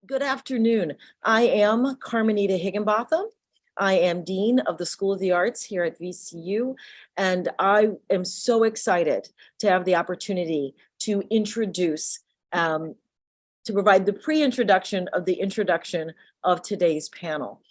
Good afternoon. I am Carmenita Higginbotham. I am Dean of the School of the Arts here at VCU, and I am so excited to have the opportunity to introduce, to provide the pre-introduction of the introduction of today's panel.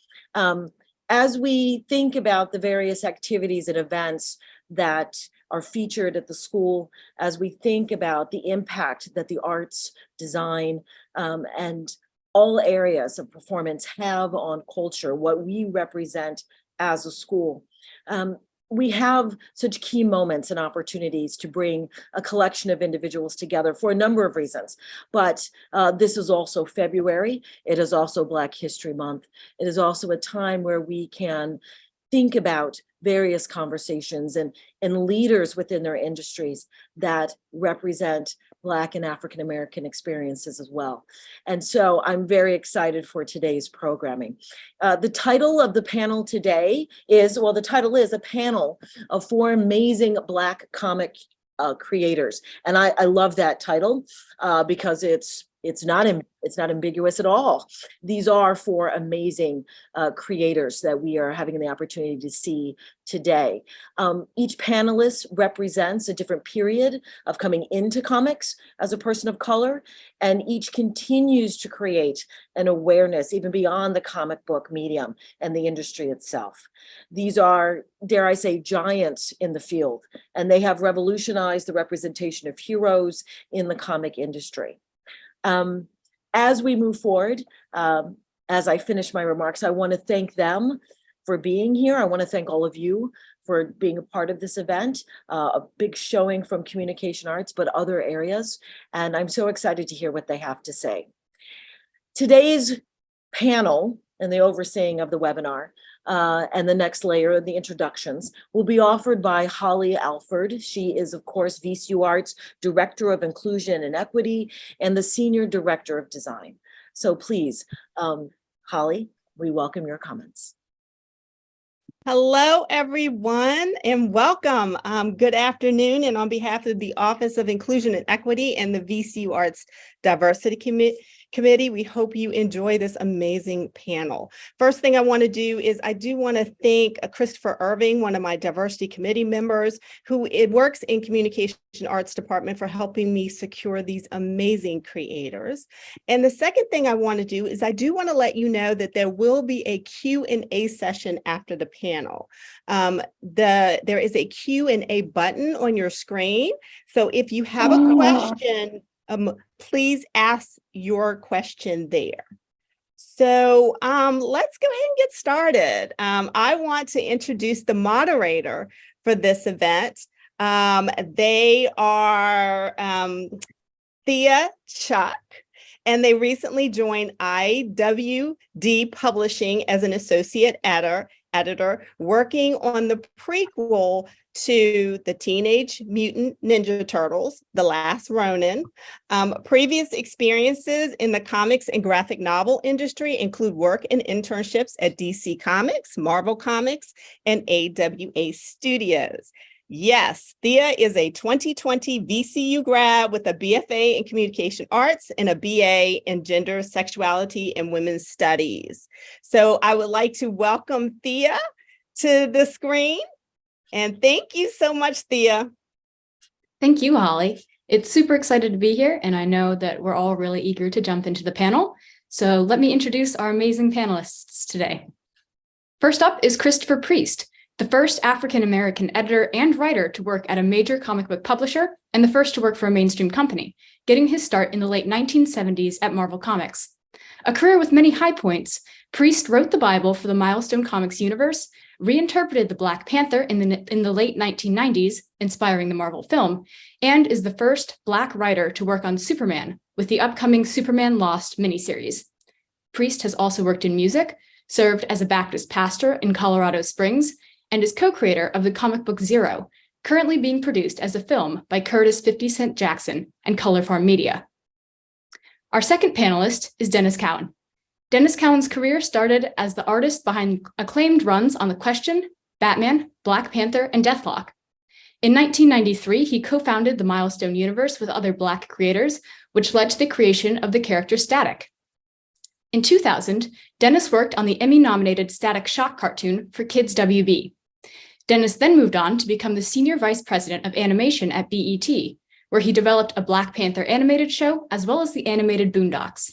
As we think about the various activities and events that are featured at the school, as we think about the impact that the arts, design, and all areas of performance have on culture, what we represent as a school. We have such key moments and opportunities to bring a collection of individuals together for a number of reasons. But this is also February. It is also Black History Month. It is also a time where we can think about various conversations and leaders within their industries that represent Black and African American experiences as well. And so I'm very excited for today's programming. The title of the panel today is, well, the title is a panel of 4 amazing Black comic creators. And I love that title because it's not ambiguous at all. These are 4 amazing creators that we are having the opportunity to see today. Each panelist represents a different period of coming into comics as a person of color, and each continues to create an awareness even beyond the comic book medium and the industry itself. These are, dare I say, giants in the field, and they have revolutionized the representation of heroes in the comic industry. As we move forward, as I finish my remarks, I want to thank them for being here. I want to thank all of you for being a part of this event, a big showing from communication arts, but other areas. And I'm so excited to hear what they have to say. Today's panel and the overseeing of the webinar and the next layer of the introductions will be offered by Holly Alford. She is, of course, VCUarts Director of Inclusion and Equity and the Senior Director of Design. So please, Holly, we welcome your comments. Hello, everyone, and welcome. Good afternoon. And on behalf of the Office of Inclusion and Equity and the VCUarts Diversity Committee, we hope you enjoy this amazing panel. First thing I want to do is I do want to thank Christopher Irving, one of my diversity committee members, who works in Communication Arts Department, for helping me secure these amazing creators. And the second thing I want to do is I do want to let you know that there will be a Q&A session after the panel. There is a Q&A button on your screen. So if you have a question, please ask your question there. So let's go ahead and get started. I want to introduce the moderator for this event. They are Thea Chuck, and they recently joined IWD Publishing as an associate editor, working on the prequel to the Teenage Mutant Ninja Turtles, The Last Ronin. Previous experiences in the comics and graphic novel industry include work and internships at DC Comics, Marvel Comics, and AWA Studios. Yes, Thea is a 2020 VCU grad with a BFA in Communication Arts and a BA in Gender, Sexuality, and Women's Studies. So I would like to welcome Thea to the screen. And thank you so much, Thea. Thank you, Holly. It's super excited to be here, and I know that we're all really eager to jump into the panel. So let me introduce our amazing panelists today. First up is Christopher Priest, the first African-American editor and writer to work at a major comic book publisher and the first to work for a mainstream company, getting his start in the late 1970s at Marvel Comics. A career with many high points, Priest wrote the Bible for the Milestone Comics universe, reinterpreted the Black Panther in the late 1990s, inspiring the Marvel film, and is the first Black writer to work on Superman with the upcoming Superman Lost miniseries. Priest has also worked in music, served as a Baptist pastor in Colorado Springs, and is co-creator of the comic book Zero, currently being produced as a film by Curtis 50 Cent Jackson and Color Farm Media. Our second panelist is Denys Cowan. Denys Cowan's career started as the artist behind acclaimed runs on The Question, Batman, Black Panther, and Deathlock. In 1993, he co-founded the Milestone universe with other Black creators, which led to the creation of the character Static. In 2000, Denys worked on the Emmy-nominated Static Shock cartoon for Kids WB. Denys then moved on to become the Senior Vice President of Animation at BET, where he developed a Black Panther animated show as well as the animated Boondocks.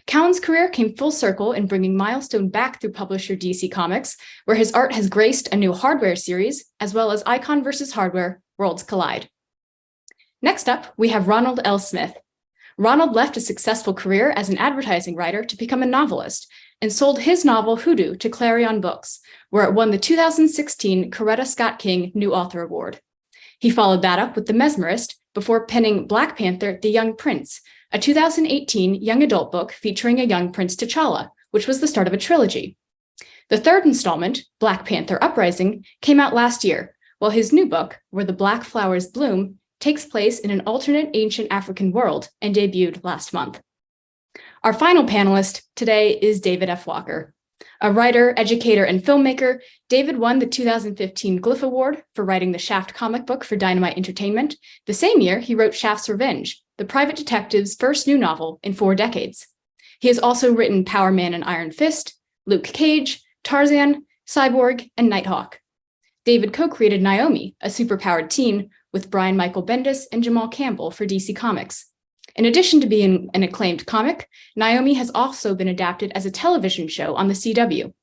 Cowan's career came full circle in bringing Milestone back through publisher DC Comics, where his art has graced a new Hardware series, as well as Icon vs. Hardware, Worlds Collide. Next up, we have Ronald L. Smith. Ronald left a successful career as an advertising writer to become a novelist and sold his novel Hoodoo to Clarion Books, where it won the 2016 Coretta Scott King New Author Award. He followed that up with The Mesmerist before penning Black Panther, The Young Prince, a 2018 young adult book featuring a young Prince T'Challa, which was the start of a trilogy. The third installment, Black Panther Uprising, came out last year, while his new book, Where the Black Flowers Bloom, takes place in an alternate ancient African world and debuted last month. Our final panelist today is David F. Walker. A writer, educator, and filmmaker, David won the 2015 Glyph Award for writing the Shaft comic book for Dynamite Entertainment. The same year, he wrote Shaft's Revenge, the private detective's first new novel in 4 decades. He has also written Power Man and Iron Fist, Luke Cage, Tarzan, Cyborg, and Nighthawk. David co-created Naomi, a superpowered teen, with Brian Michael Bendis and Jamal Campbell for DC Comics. In addition to being an acclaimed comic, Naomi has also been adapted as a television show on the CW.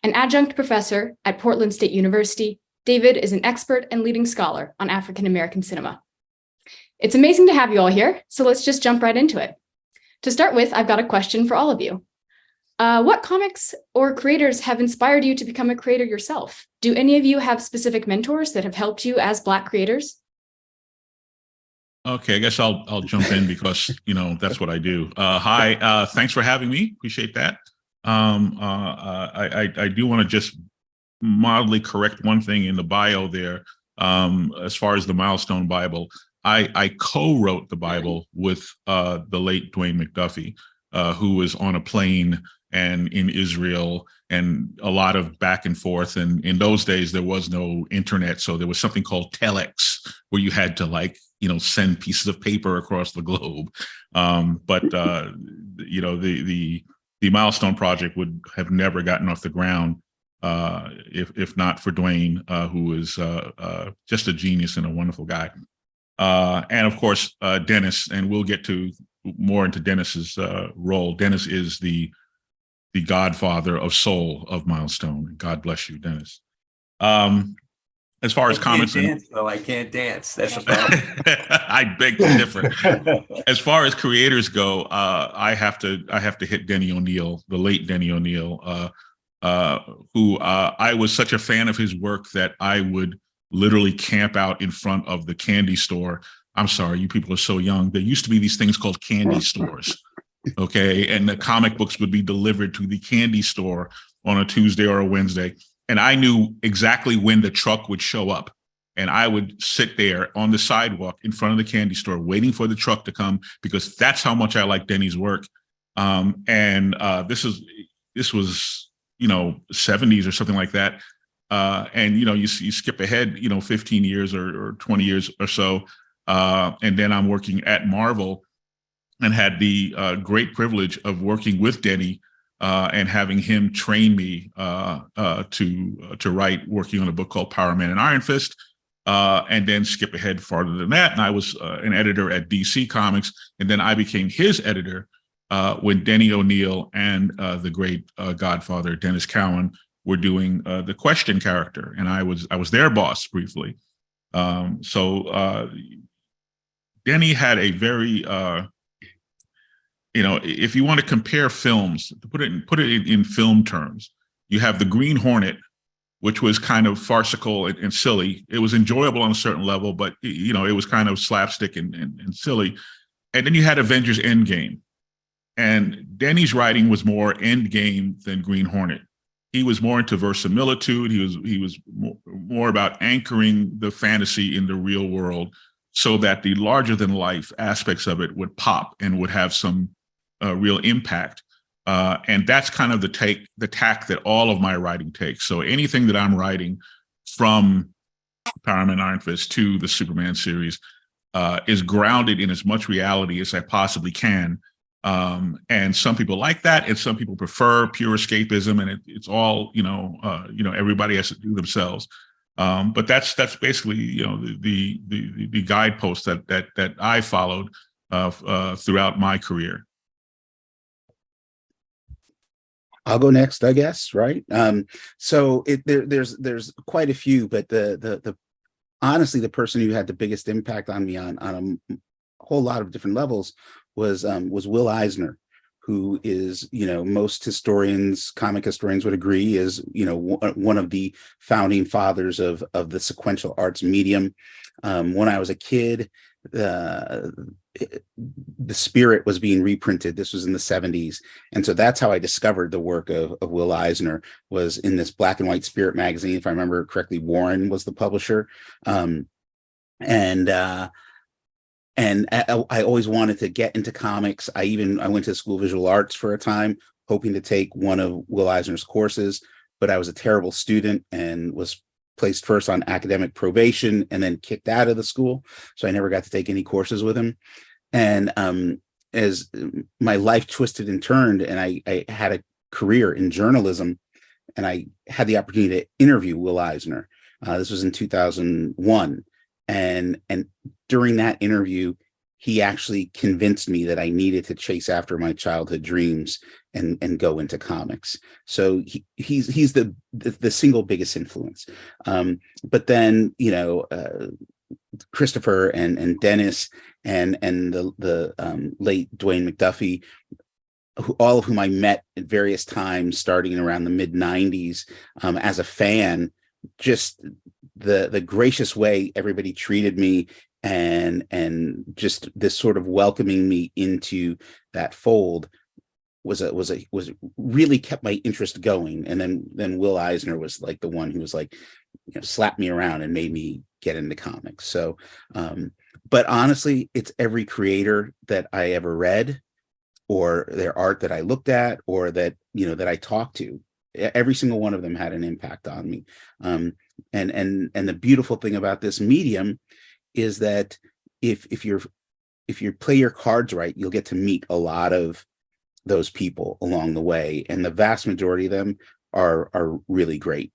An adjunct professor at Portland State University, David is an expert and leading scholar on African American cinema. It's amazing to have you all here, so let's just jump right into it. To start with, I've got a question for all of you. What comics or creators have inspired you to become a creator yourself? Do any of you have specific mentors that have helped you as Black creators? Okay, I guess I'll jump in because, that's what I do. Hi, thanks for having me. Appreciate that. I do want to just mildly correct one thing in the bio there. As far as the Milestone Bible, I co-wrote the Bible with the late Dwayne McDuffie, who was on a plane and in Israel, and a lot of back and forth. And in those days, there was no internet. So there was something called telex, where you had to send pieces of paper across the globe. But the Milestone Project would have never gotten off the ground if not for Dwayne, who is just a genius and a wonderful guy. And of course, Denys, and we'll get to more into Denys's role. Denys is the godfather of soul of Milestone. God bless you, Denys. As far as comments, I can't dance. That's a problem. I beg to differ. As far as creators go, I have to hit Denny O'Neil, the late Denny O'Neil, who I was such a fan of his work that I would literally camp out in front of the candy store. I'm sorry, you people are so young. There used to be these things called candy stores. Okay, and the comic books would be delivered to the candy store on a Tuesday or a Wednesday. And I knew exactly when the truck would show up. And I would sit there on the sidewalk in front of the candy store waiting for the truck to come, because that's how much I like Denny's work. This was 70s or something like that. You skip ahead 15 years or 20 years or so. And then I'm working at Marvel and had the great privilege of working with Denny and having him train me to write, working on a book called Power Man and Iron Fist, and then skip ahead farther than that. And I was an editor at DC Comics, and then I became his editor when Denny O'Neil and the great godfather Denys Cowan were doing the Question character, and I was their boss briefly. Denny had a very if you want to compare films, to put it in film terms, you have the Green Hornet, which was kind of farcical and silly. It was enjoyable on a certain level, but it was kind of slapstick and silly. And then you had Avengers Endgame, and Denny's writing was more Endgame than Green Hornet. He was more into verisimilitude. He was more about anchoring the fantasy in the real world, so that the larger than life aspects of it would pop and would have some real impact. And that's kind of the tack that all of my writing takes. So anything that I'm writing, from Power Man Iron Fist to the Superman series, is grounded in as much reality as I possibly can. And some people like that, and some people prefer pure escapism, and it's all everybody has to do themselves. But that's basically the guidepost that I followed throughout my career. I'll go next, I guess, right? So there's quite a few, but the honestly, the person who had the biggest impact on me on a whole lot of different levels was Will Eisner, who is, most historians, comic historians would agree is, one of the founding fathers of the sequential arts medium. When I was a kid, the Spirit was being reprinted. This was in the 70s. And so that's how I discovered the work of Will Eisner, was in this black and white Spirit magazine. If I remember correctly, Warren was the publisher. And I always wanted to get into comics. I went to School of Visual Arts for a time, hoping to take one of Will Eisner's courses, but I was a terrible student and was placed first on academic probation and then kicked out of the school. So I never got to take any courses with him. And as my life twisted and turned, and I had a career in journalism, and I had the opportunity to interview Will Eisner. This was in 2001. And during that interview, he actually convinced me that I needed to chase after my childhood dreams and go into comics. So he's the single biggest influence. But then, Christopher and Denys and the late Dwayne McDuffie, all of whom I met at various times starting around the mid 90s as a fan, just the gracious way everybody treated me and just this sort of welcoming me into that fold was really kept my interest going. And then Will Eisner was like the one who was like, slapped me around and made me get into comics. So, but honestly, it's every creator that I ever read, or their art that I looked at, or that I talked to. Every single one of them had an impact on me. And the beautiful thing about this medium is that if you play your cards right, you'll get to meet a lot of those people along the way, and the vast majority of them are really great.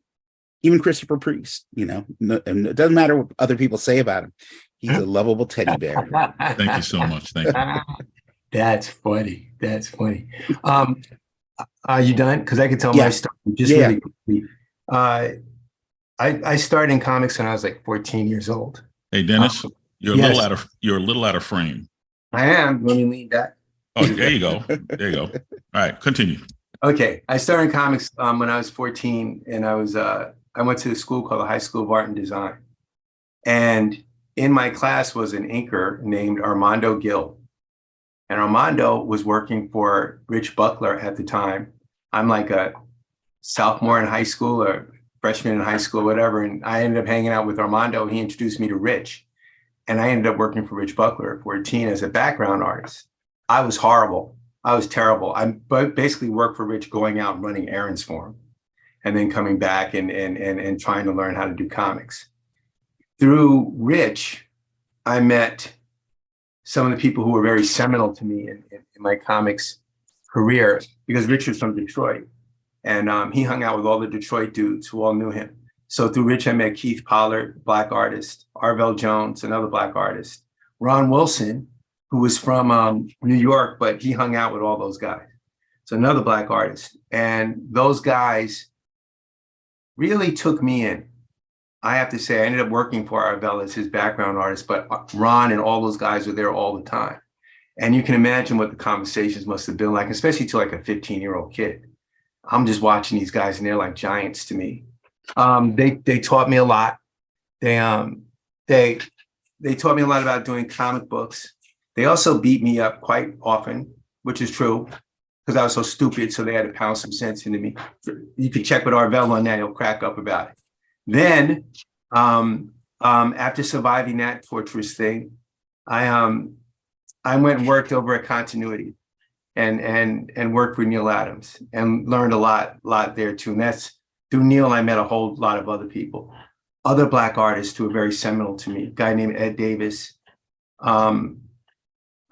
Even Christopher Priest, and it doesn't matter what other people say about him. He's a lovable teddy bear. Thank you so much. Thank you. That's funny. That's funny. Are you done? Because I can tell Yeah. my story just really quickly. I started in comics when I was like 14 years old. Hey, Denys, you're yes. a little out of frame. I am. Let me lean back. Oh, there you go. There you go. All right, continue. Okay, I started in comics when I was 14, and I went to a school called the High School of Art and Design. And in my class was an inker named Armando Gill. And Armando was working for Rich Buckler at the time. I'm like a sophomore in high school or freshman in high school, whatever. And I ended up hanging out with Armando. He introduced me to Rich. And I ended up working for Rich Buckler at 14 as a background artist. I was horrible. I was terrible. I basically worked for Rich, going out and running errands for him, and then coming back and trying to learn how to do comics. Through Rich, I met some of the people who were very seminal to me in my comics career, because Rich was from Detroit, and he hung out with all the Detroit dudes who all knew him. So through Rich, I met Keith Pollard, Black artist, Arvell Jones, another Black artist, Ron Wilson, who was from New York, but he hung out with all those guys. So another Black artist. And those guys really took me in. I have to say, I ended up working for Arvell as his background artist, but Ron and all those guys were there all the time. And you can imagine what the conversations must have been like, especially to like a 15-year-old kid. I'm just watching these guys and they're like giants to me. They taught me a lot. They taught me a lot about doing comic books. They also beat me up quite often, which is true, because I was so stupid. So they had to pound some sense into me. You could check with Arvell on that; he'll crack up about it. Then, after surviving that torturous thing, I went and worked over at Continuity, and worked with Neil Adams, and learned a lot there too. And that's through Neil I met a whole lot of other people, other Black artists who are very seminal to me. A guy named Ed Davis,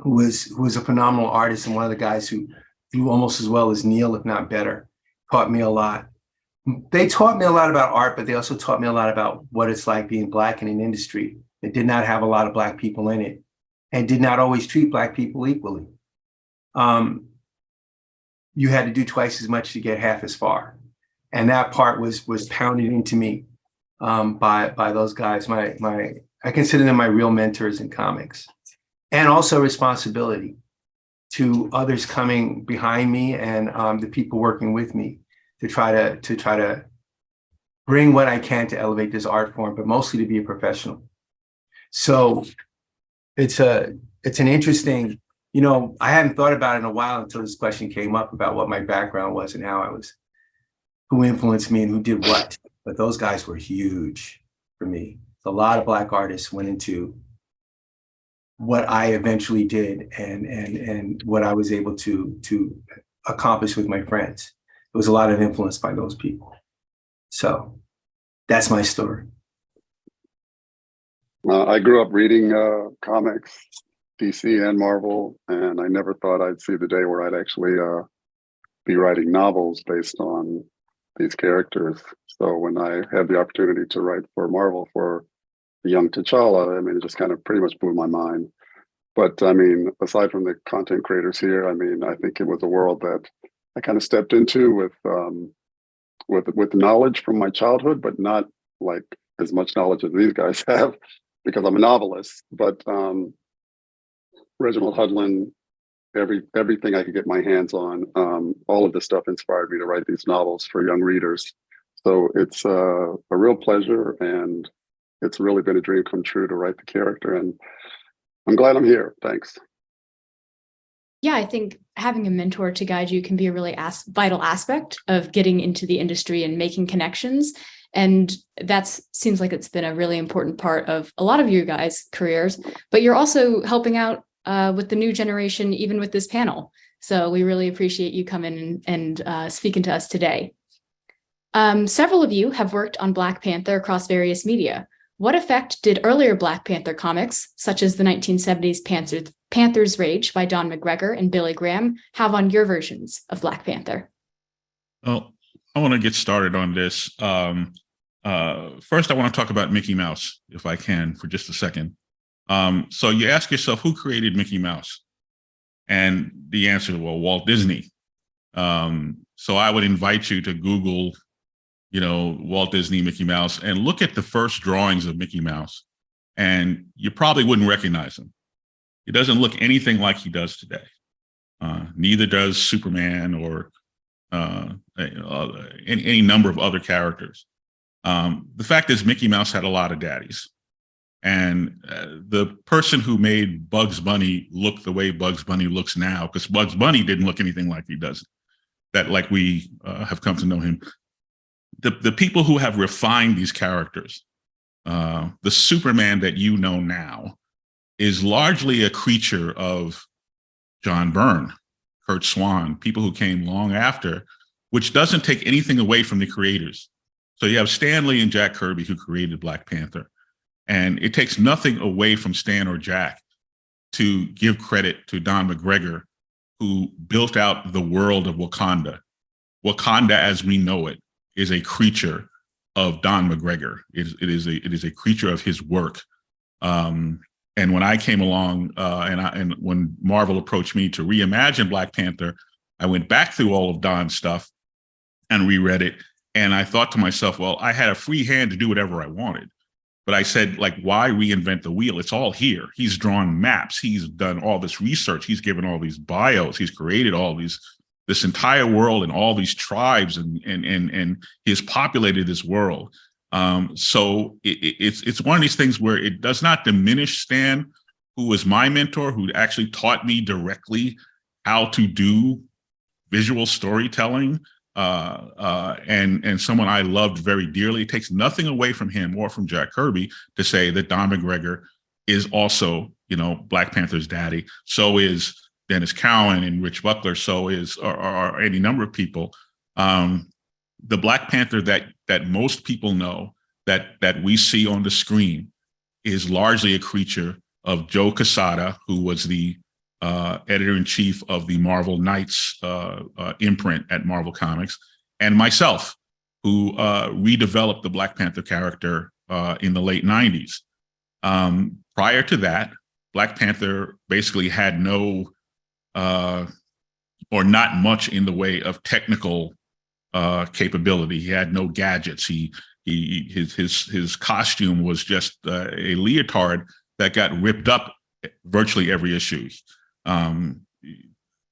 who was a phenomenal artist and one of the guys who drew almost as well as Neil, if not better, taught me a lot. They taught me a lot about art, but they also taught me a lot about what it's like being Black in an industry that did not have a lot of Black people in it and did not always treat Black people equally. You had to do twice as much to get half as far. And that part was pounded into me by those guys. I consider them my real mentors in comics. And also responsibility to others coming behind me and the people working with me to try to bring what I can to elevate this art form, but mostly to be a professional. So it's an interesting, I hadn't thought about it in a while until this question came up about what my background was and who influenced me and who did what. But those guys were huge for me. A lot of Black artists went into what I eventually did and what I was able to accomplish with my friends. It was a lot of influence by those people. So that's my story. I grew up reading comics, DC and Marvel, and I never thought I'd see the day where I'd actually be writing novels based on these characters. So when I had the opportunity to write for Marvel for the young T'Challa, I mean, it just kind of pretty much blew my mind. But I mean, aside from the content creators here, I mean, I think it was a world that I kind of stepped into with knowledge from my childhood, but not like as much knowledge as these guys have, because I'm a novelist. But Reginald Hudlin, everything I could get my hands on, all of this stuff inspired me to write these novels for young readers. So it's a real pleasure, and it's really been a dream come true to write the character, and I'm glad I'm here. Thanks. Yeah, I think having a mentor to guide you can be a really vital aspect of getting into the industry and making connections. And that seems like it's been a really important part of a lot of you guys' careers, but you're also helping out with the new generation, even with this panel. So we really appreciate you coming and speaking to us today. Several of you have worked on Black Panther across various media. What effect did earlier Black Panther comics, such as the 1970s Panther's Rage by Don McGregor and Billy Graham, have on your versions of Black Panther? Well, I want to get started on this. First, I want to talk about Mickey Mouse, if I can, for just a second. So you ask yourself, who created Mickey Mouse? And the answer, well, Walt Disney. So I would invite you to Google, Walt Disney, Mickey Mouse, and look at the first drawings of Mickey Mouse. And you probably wouldn't recognize him. He doesn't look anything like he does today. Neither does Superman or any number of other characters. The fact is, Mickey Mouse had a lot of daddies. And the person who made Bugs Bunny look the way Bugs Bunny looks now, because Bugs Bunny didn't look anything like he does, like we have come to know him. The people who have refined these characters, the Superman that you know now, is largely a creature of John Byrne, Kurt Swan, people who came long after, which doesn't take anything away from the creators. So you have Stan Lee and Jack Kirby who created Black Panther. And it takes nothing away from Stan or Jack to give credit to Don McGregor, who built out the world of Wakanda. Wakanda, as we know it, is a creature of Don McGregor. It is a creature of his work. And when I came along, and when Marvel approached me to reimagine Black Panther, I went back through all of Don's stuff and reread it. And I thought to myself, well, I had a free hand to do whatever I wanted. But I said, why reinvent the wheel? It's all here. He's drawn maps. He's done all this research. He's given all these bios. He's created this entire world and all these tribes, and he's populated this world. So it's one of these things where it does not diminish Stan, who was my mentor, who actually taught me directly how to do visual storytelling, and someone I loved very dearly. It takes nothing away from him or from Jack Kirby to say that Don McGregor is also, Black Panther's daddy. So is Denys Cowan and Rich Buckler. So is or any number of people. The Black Panther that most people know, that we see on the screen, is largely a creature of Joe Quesada, who was the editor-in-chief of the Marvel Knights imprint at Marvel Comics, and myself, who redeveloped the Black Panther character in the late 90s. Prior to that, Black Panther basically had no or not much in the way of technical capability. He had no gadgets. His costume was just a leotard that got ripped up virtually every issue. A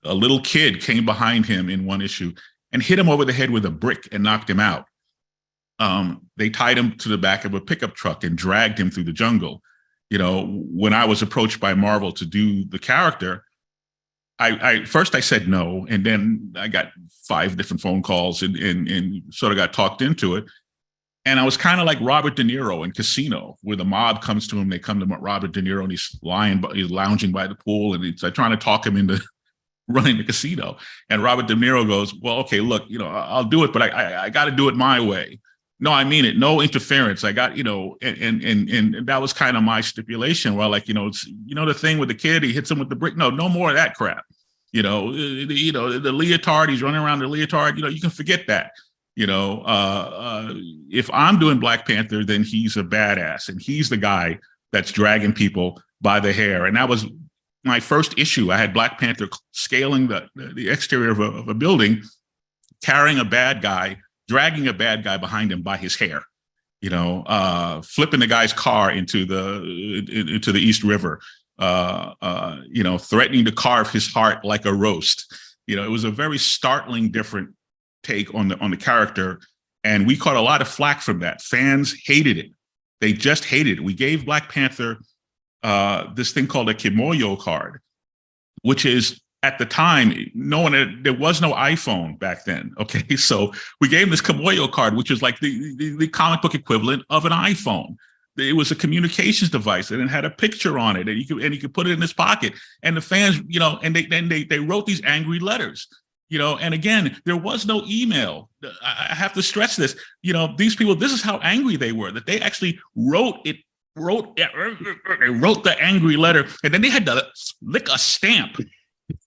little kid came behind him in one issue and hit him over the head with a brick and knocked him out. They tied him to the back of a pickup truck and dragged him through the jungle. You know, when I was approached by Marvel to do the character, I first said no, and then I got 5 different phone calls and sort of got talked into it. And I was kind of like Robert De Niro in Casino, where the mob comes to him. They come to Robert De Niro, and he's lounging by the pool, and they're trying to talk him into running the casino. And Robert De Niro goes, "Well, okay, look, you know, I'll do it, but I got to do it my way. No, I mean it. No interference. I got, you know," and that was kind of my stipulation. Where like, it's, the thing with the kid, he hits him with the brick. No more of that crap. The leotard, he's running around the leotard. You can forget that. If I'm doing Black Panther, then he's a badass, and he's the guy that's dragging people by the hair. And that was my first issue. I had Black Panther scaling the exterior of a building, carrying a bad guy, dragging a bad guy behind him by his hair, flipping the guy's car into the East River, threatening to carve his heart like a roast. It was a very startling, different take on the character, and we caught a lot of flack from that. Fans hated it. They just hated it. We gave Black Panther this thing called a Kimoyo card, which is, at the time, there was no iPhone back then. Okay, so we gave him this Kimoyo card, which is like the comic book equivalent of an iPhone. It was a communications device, and it had a picture on it, and he could put it in his pocket. And the fans, and they wrote these angry letters. And again, there was no email. I have to stress this. These people, this is how angry they were, that they actually wrote the angry letter, and then they had to lick a stamp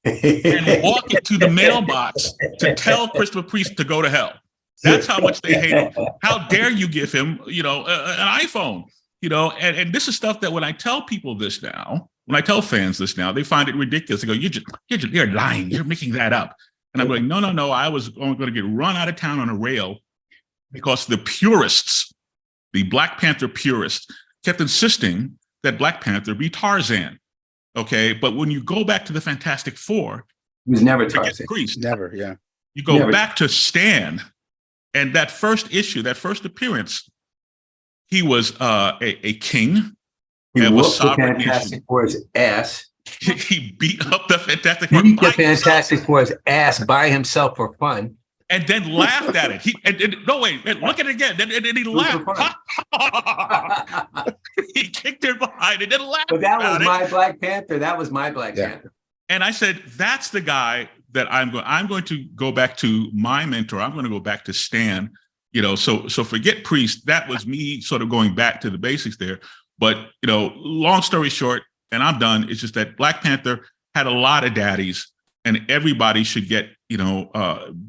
and walk it to the mailbox to tell Christopher Priest to go to hell. That's how much they hate him. How dare you give him, an iPhone? And this is stuff that when I tell people this now, when I tell fans this now, they find it ridiculous. They go, "You're lying. You're making that up." And I'm going, no. I was going to get run out of town on a rail because the purists, the Black Panther purists, kept insisting that Black Panther be Tarzan. Okay, but when you go back to the Fantastic Four, he was never Tarzan. Priest. Never, yeah. You go back to Stan, and that first issue, that first appearance, he was a king. He whooped the Fantastic Four's ass. He beat up the Fantastic Four. He beat the Fantastic Four's ass by himself for fun, and then laughed at it. Look at it again. And he laughed. He kicked her behind it and laughed. But that was my Black Panther. That was my Black Panther. And I said, that's the guy that I'm going to go back to my mentor. I'm going to go back to Stan. So forget Priest. That was me sort of going back to the basics there. But long story short, and I'm done, it's just that Black Panther had a lot of daddies, and everybody should get,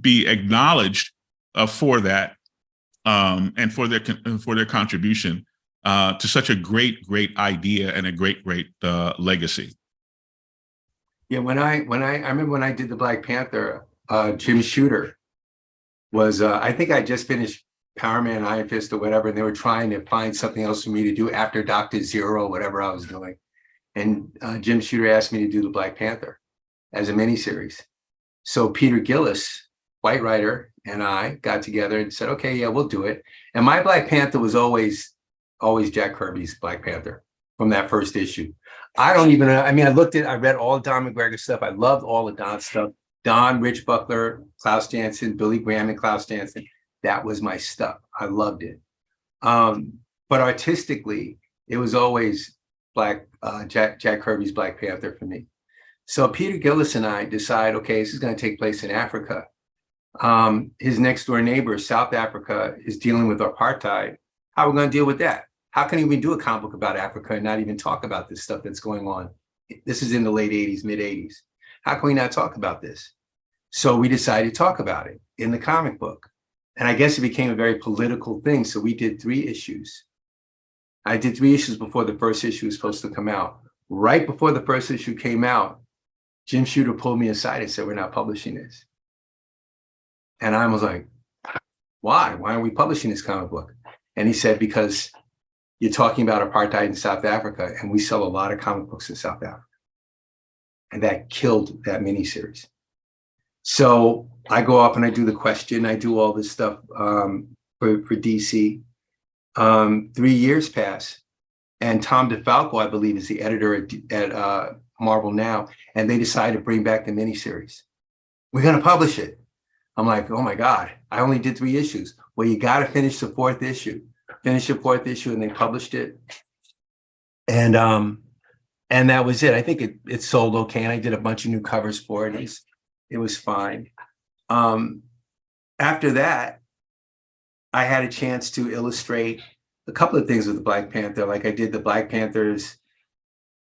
be acknowledged for that, and for their contribution to such a great idea and a great legacy. Yeah, I remember when I did the Black Panther, Jim Shooter was, I think I just finished Power Man, Iron Fist, or whatever, and they were trying to find something else for me to do after Dr. Zero, whatever I was doing. And Jim Shooter asked me to do the Black Panther as a miniseries. So Peter Gillis, white writer, and I got together and said, "Okay, yeah, we'll do it." And my Black Panther was always Jack Kirby's Black Panther from that first issue. I read all Don McGregor stuff. I loved all of Don's stuff. Don, Rich Buckler, Klaus Janson, Billy Graham and Klaus Janson. That was my stuff. I loved it. But artistically, it was always Jack Kirby's Black Panther for me. So Peter Gillis and I decide, okay, this is going to take place in Africa. His next door neighbor, South Africa, is dealing with apartheid. How are we going to deal with that? How can we do a comic book about Africa and not even talk about this stuff that's going on This is in the late 80s, mid 80s. How can we not talk about this? So we decided to talk about it in the comic book. And I guess it became a very political thing. So we did 3 issues. I did 3 issues before the first issue was supposed to come out. Right before the first issue came out, Jim Shooter pulled me aside and said, we're not publishing this. And I was like, why? Why aren't we publishing this comic book? And he said, because you're talking about apartheid in South Africa, and we sell a lot of comic books in South Africa. And that killed that miniseries. So I go up and I do the question, I do all this stuff for DC. 3 years pass, and Tom DeFalco, I believe, is the editor at Marvel now, and they decide to bring back the miniseries. We're going to publish it. I'm like, oh my God, I only did 3 issues. Well, you got to finish the 4th issue. Finish the 4th issue, and they published it. And that was it. I think it sold okay, and I did a bunch of new covers for it. It was fine. After that, I had a chance to illustrate a couple of things with the Black Panther. Like I did the Black Panthers.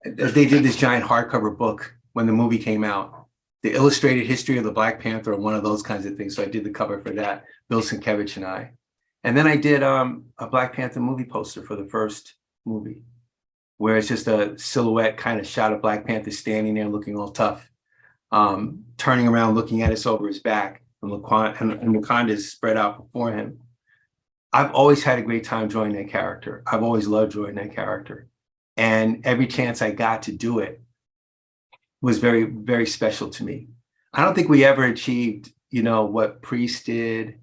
They did this giant hardcover book when the movie came out. The illustrated history of the Black Panther and one of those kinds of things. So I did the cover for that, Bill Sienkiewicz and I. And then I did a Black Panther movie poster for the first movie, where it's just a silhouette kind of shot of Black Panther standing there looking all tough, turning around, looking at us over his back, and Wakanda is spread out before him. I've always had a great time drawing that character. I've always loved drawing that character. And every chance I got to do it was very, very special to me. I don't think we ever achieved, what Priest did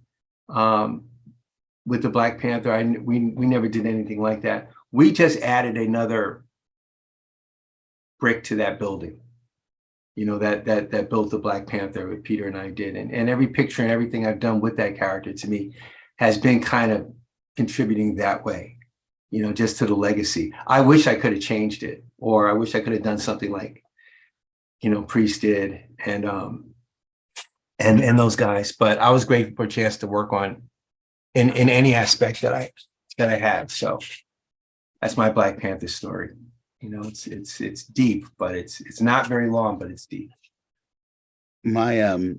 with the Black Panther. We never did anything like that. We just added another brick to that building, that built the Black Panther, what Peter and I did. And every picture and everything I've done with that character, to me, has been kind of contributing that way, just to the legacy. I wish I could have changed it, or I wish I could have done something like, Priest did and those guys. But I was grateful for a chance to work on in any aspect that I have. So that's my Black Panther story. It's deep, but it's not very long, but it's deep. My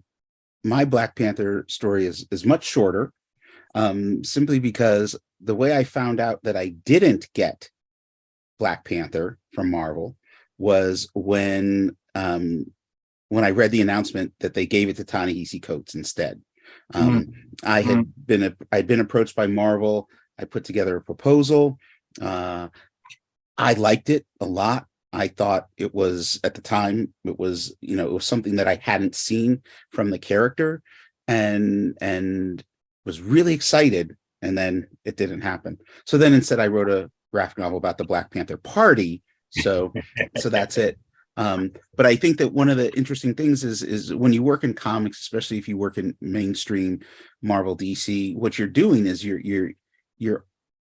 Black Panther story is much shorter. Simply because the way I found out that I didn't get Black Panther from Marvel was when I read the announcement that they gave it to Ta-Nehisi Coates instead. I'd been approached by Marvel. I put together a proposal. I liked it a lot. I thought it was, at the time, it was something that I hadn't seen from the character, and was really excited, and then it didn't happen. So then instead I wrote a graphic novel about the Black Panther Party. So that's it. But I think that one of the interesting things is when you work in comics, especially if you work in mainstream Marvel, DC, what you're doing is you're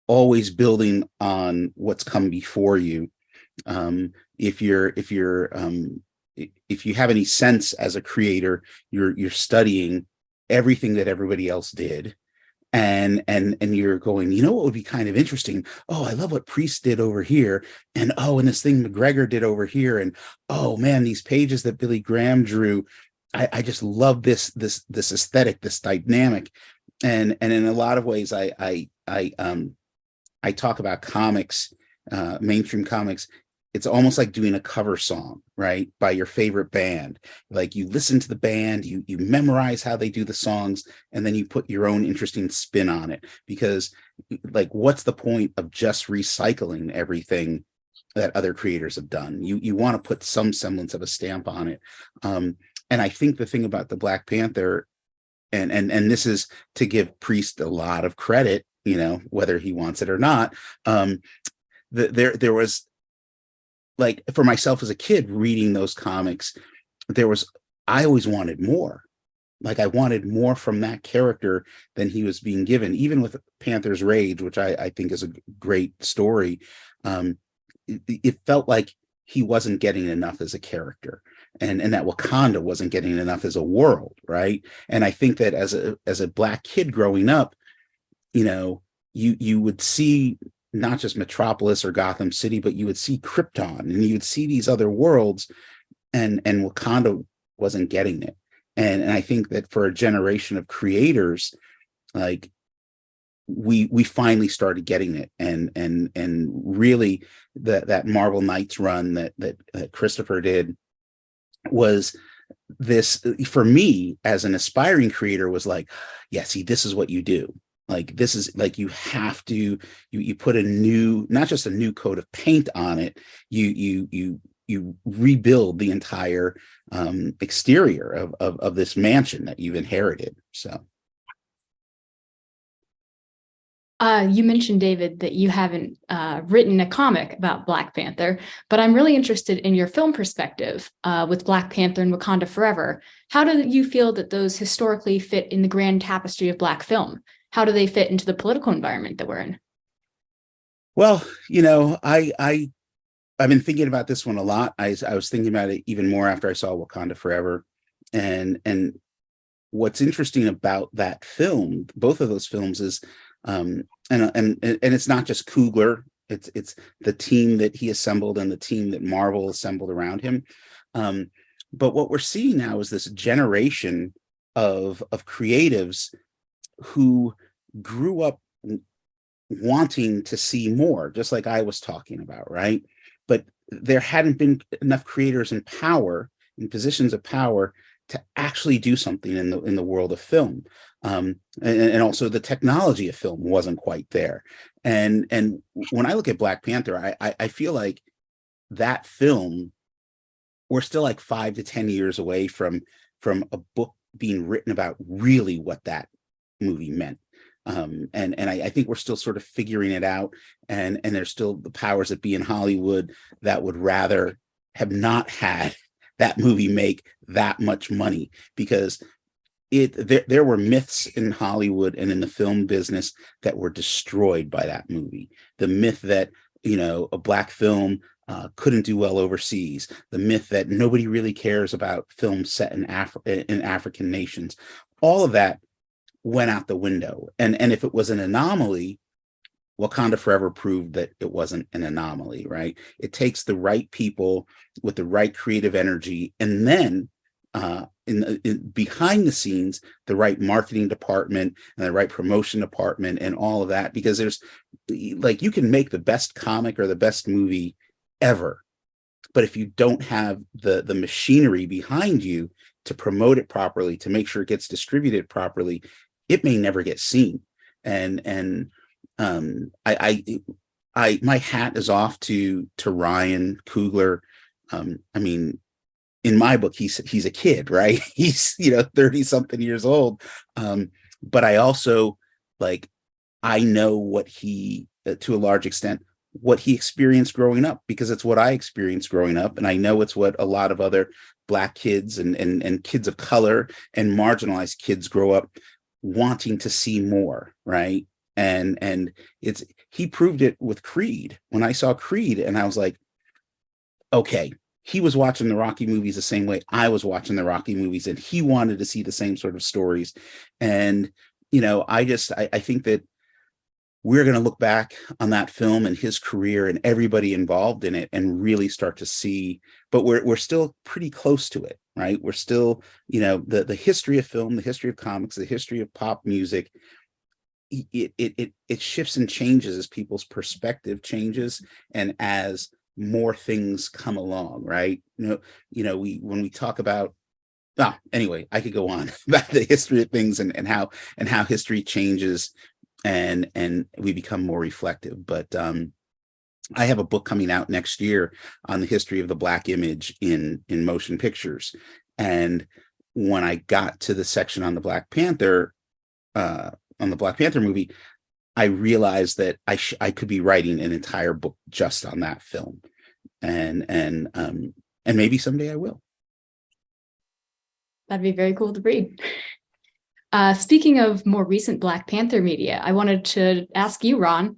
always building on what's come before you. If you have any sense as a creator, you're studying everything that everybody else did, and you're going, what would be kind of interesting? Oh, I love what Priest did over here, and this thing McGregor did over here, and oh man, these pages that Billy Graham drew, I just love this aesthetic, this dynamic, and in a lot of ways, I talk about comics, mainstream comics. It's almost like doing a cover song, right, by your favorite band. Like you listen to the band, you memorize how they do the songs, and then you put your own interesting spin on it. Because, like, what's the point of just recycling everything that other creators have done? You want to put some semblance of a stamp on it. And I think the thing about the Black Panther, and this is to give Priest a lot of credit, whether he wants it or not. There was, like, for myself as a kid reading those comics, I always wanted more. Like, I wanted more from that character than he was being given. Even with Panther's Rage, which I think is a great story, it felt like he wasn't getting enough as a character, and that Wakanda wasn't getting enough as a world, right? And I think that as a Black kid growing up, you would see not just Metropolis or Gotham City, but you would see Krypton and you would see these other worlds, and Wakanda wasn't getting it. And I think that for a generation of creators, like we finally started getting it, and really that Marvel Knights run that Christopher did was this, for me as an aspiring creator, was like, yeah, see, this is what you do. Like, this is like, you have to, you put a new, not just a new coat of paint on it, you rebuild the entire exterior of this mansion that you've inherited. So you mentioned, David, that you haven't written a comic about Black Panther, but I'm really interested in your film perspective with Black Panther and Wakanda Forever. How do you feel that those historically fit in the grand tapestry of Black film? How do they fit into the political environment that we're in? Well, you know, I've been thinking about this one a lot. I was thinking about it even more after I saw Wakanda Forever, and what's interesting about that film, both of those films, is and it's not just Coogler. It's the team that he assembled and the team that Marvel assembled around him. But what we're seeing now is this generation of creatives who grew up wanting to see more, just like I was talking about, right? But there hadn't been enough creators in power, in positions of power, to actually do something in the world of film. And also the technology of film wasn't quite there. And when I look at Black Panther, I feel like that film, we're still like 5 to 10 years away from a book being written about really what that movie meant. And I think we're still sort of figuring it out, and there's still the powers that be in Hollywood that would rather have not had that movie make that much money, because there were myths in Hollywood and in the film business that were destroyed by that movie. The myth that, you know, a Black film couldn't do well overseas, the myth that nobody really cares about films set in African nations, all of that went out the window. And if it was an anomaly, Wakanda Forever proved that it wasn't an anomaly, right? It takes the right people with the right creative energy, and then behind the scenes, the right marketing department and the right promotion department and all of that, because there's, like, you can make the best comic or the best movie ever, but if you don't have the machinery behind you to promote it properly, to make sure it gets distributed properly, it may never get seen. And my hat is off to Ryan Coogler. I mean, in my book, he's a kid, right? He's, 30 something years old. But I also, I know what he, to a large extent, what he experienced growing up, because it's what I experienced growing up. And I know it's what a lot of other Black kids and kids of color and marginalized kids grow up wanting to see more, right? And he proved it with Creed. When I saw Creed, and I was like, okay, he was watching the Rocky movies the same way I was watching the Rocky movies, and he wanted to see the same sort of stories. And, I think that we're going to look back on that film and his career and everybody involved in it and really start to see, but we're still pretty close to it, right? We're still, the history of film, the history of comics, the history of pop music, it shifts and changes as people's perspective changes and as more things come along, right? When we talk about, anyway, I could go on about the history of things and how history changes and we become more reflective. But I have a book coming out next year on the history of the Black image in motion pictures. And when I got to the section on the Black Panther, movie, I realized that I could be writing an entire book just on that film, and maybe someday I will. That'd be very cool to read. Speaking of more recent Black Panther media, I wanted to ask you, Ron.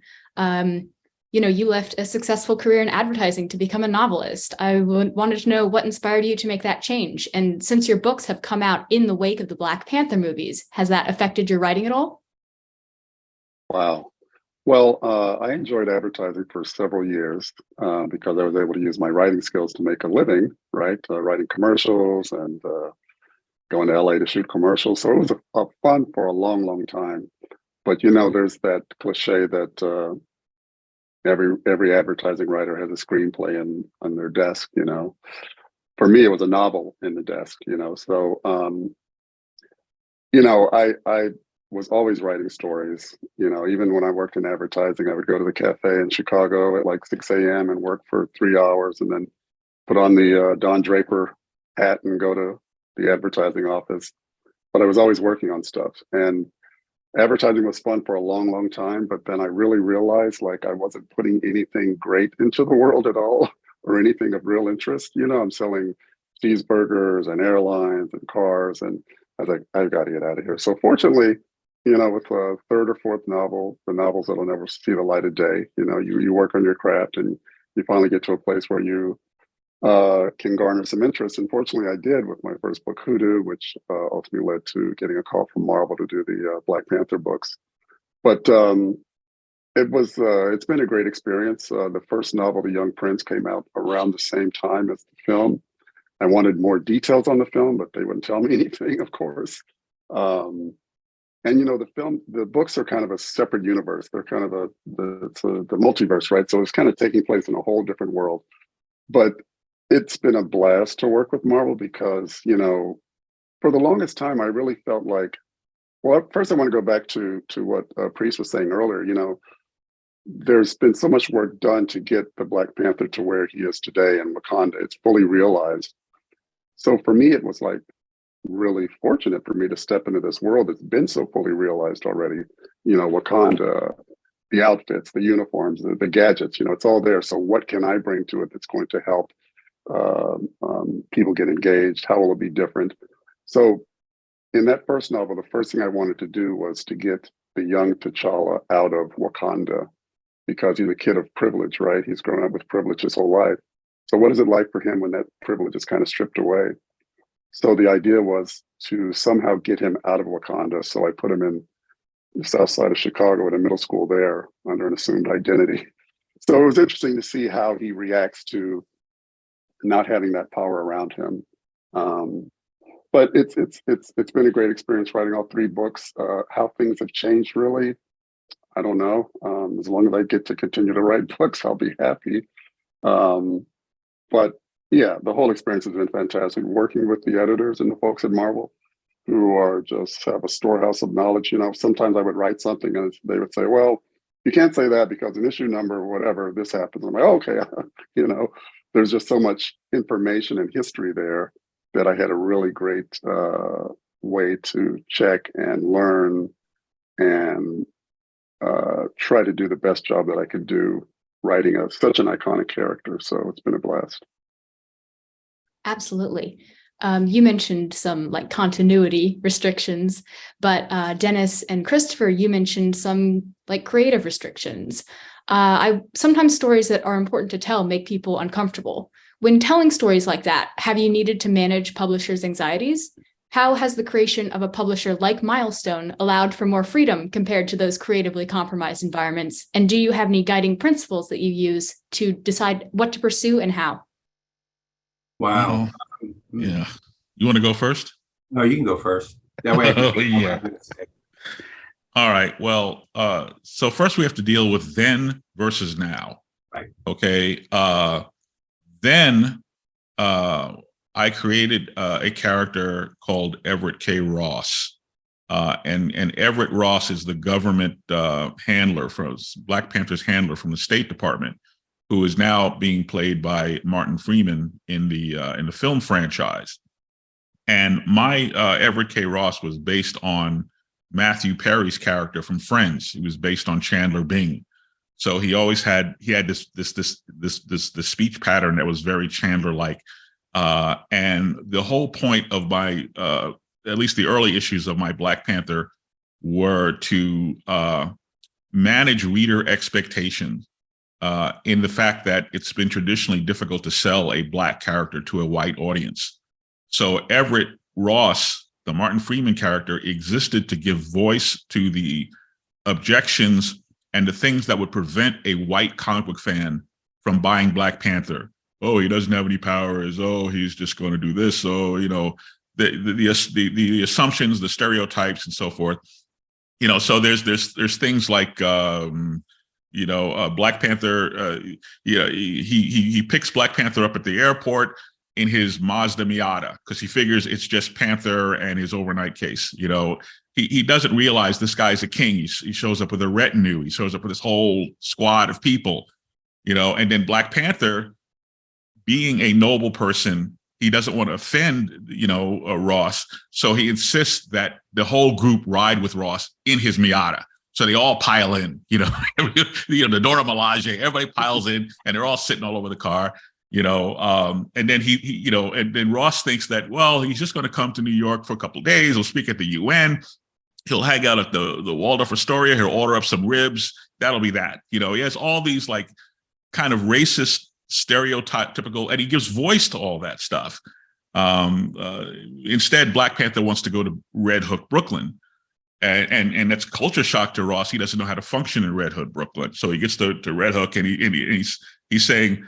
You left a successful career in advertising to become a novelist. I wanted to know what inspired you to make that change. And since your books have come out in the wake of the Black Panther movies, has that affected your writing at all? Wow. Well, I enjoyed advertising for several years because I was able to use my writing skills to make a living, right? Writing commercials and going to LA to shoot commercials. So it was a fun for a long, long time. But there's that cliche that every advertising writer has a screenplay on their desk. For me, it was a novel in the desk. So I was always writing stories. Even when I worked in advertising, I would go to the cafe in Chicago at like 6 a.m. and work for 3 hours and then put on the Don Draper hat and go to the advertising office. But I was always working on stuff. And advertising was fun for a long, long time. But then I really realized like I wasn't putting anything great into the world at all or anything of real interest. I'm selling cheeseburgers and airlines and cars. And I was like, I've got to get out of here. So fortunately, with a third or fourth novel, the novels that'll never see the light of day, you work on your craft and you finally get to a place where you can garner some interest. And fortunately, I did with my first book, Hoodoo, which ultimately led to getting a call from Marvel to do the Black Panther books. But it's been a great experience. The first novel, The Young Prince, came out around the same time as the film. I wanted more details on the film, but they wouldn't tell me anything, of course. And the books are kind of a separate universe. They're kind of the multiverse, right? So it's kind of taking place in a whole different world. But it's been a blast to work with Marvel because, for the longest time, I really felt like, well, first I want to go back to what Priest was saying earlier. There's been so much work done to get the Black Panther to where he is today in Wakanda. It's fully realized. So for me, it was like really fortunate for me to step into this world that's been so fully realized already. Wakanda, the outfits, the uniforms, the gadgets, it's all there. So what can I bring to it that's going to help people get engaged? How will it be different? So in that first novel, the first thing I wanted to do was to get the young T'Challa out of Wakanda because he's a kid of privilege, right? He's grown up with privilege his whole life. So what is it like for him when that privilege is kind of stripped away? So the idea was to somehow get him out of Wakanda. So I put him in the south side of Chicago at a middle school there under an assumed identity. So it was interesting to see how he reacts to not having that power around him. But it's been a great experience writing all three books. How things have changed, really, I don't know. As long as I get to continue to write books, I'll be happy. But yeah, the whole experience has been fantastic. Working with the editors and the folks at Marvel, who are just have a storehouse of knowledge. Sometimes I would write something and they would say, "Well, you can't say that because in issue number, whatever, this happens." I'm like, oh, "Okay," There's just so much information and history there that I had a really great way to check and learn and try to do the best job that I could do writing such an iconic character. So it's been a blast. Absolutely. You mentioned some like continuity restrictions, but Denys and Christopher, you mentioned some like creative restrictions. Sometimes stories that are important to tell make people uncomfortable. When telling stories like that, have you needed to manage publishers' anxieties? How has the creation of a publisher like Milestone allowed for more freedom compared to those creatively compromised environments? And do you have any guiding principles that you use to decide what to pursue and how? Wow. Yeah. You want to go first? No, you can go first. That way I can Yeah. All right. Well, so first we have to deal with then versus now. Right. Okay. Then I created a character called Everett K. Ross. And Everett Ross is the government handler from Black Panther's handler from the State Department, who is now being played by Martin Freeman in the film franchise. And my Everett K. Ross was based on Matthew Perry's character from Friends. He was based on Chandler Bing. So he had this speech pattern that was very Chandler-like. And the whole point of my, at least the early issues of my Black Panther, were to manage reader expectations in the fact that it's been traditionally difficult to sell a Black character to a white audience. So Everett Ross, the Martin Freeman character, existed to give voice to the objections and the things that would prevent a white comic book fan from buying Black Panther. Oh, he doesn't have any powers. Oh, he's just going to do this. Oh, the assumptions, the stereotypes, and so forth. So there's things like Black Panther. He picks Black Panther up at the airport in his Mazda Miata because he figures it's just Panther and his overnight case. He doesn't realize this guy's a king. He shows up with a retinue. He shows up with this whole squad of people. And then Black Panther, being a noble person, he doesn't want to offend, Ross. So he insists that the whole group ride with Ross in his Miata. So they all pile in, the Dora Milaje, everybody piles in, and they're all sitting all over the car, and then and then Ross thinks that, well, he's just going to come to New York for a couple of days. He'll speak at the UN. He'll hang out at the Waldorf Astoria. He'll order up some ribs. That'll be that. He has all these like kind of racist, stereotypical, and he gives voice to all that stuff. Instead, Black Panther wants to go to Red Hook, Brooklyn. And that's culture shock to Ross. He doesn't know how to function in Red Hook, Brooklyn. So he gets to Red Hook, and he's saying,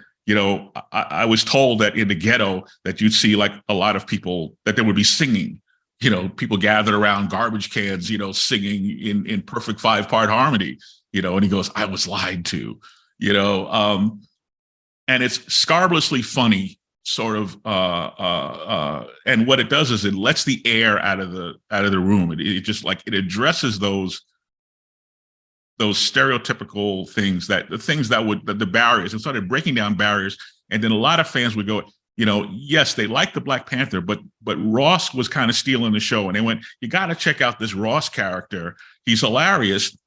I was told that in the ghetto that you'd see like a lot of people, that there would be singing, people gathered around garbage cans, singing in perfect 5-part harmony, and he goes, I was lied to, and it's scarborously funny, sort of, and what it does is it lets the air out of the room. It just like, it addresses those stereotypical things, the barriers, and started breaking down barriers. And then a lot of fans would go, yes, they like the Black Panther, but Ross was kind of stealing the show. And they went, you got to check out this Ross character. He's hilarious.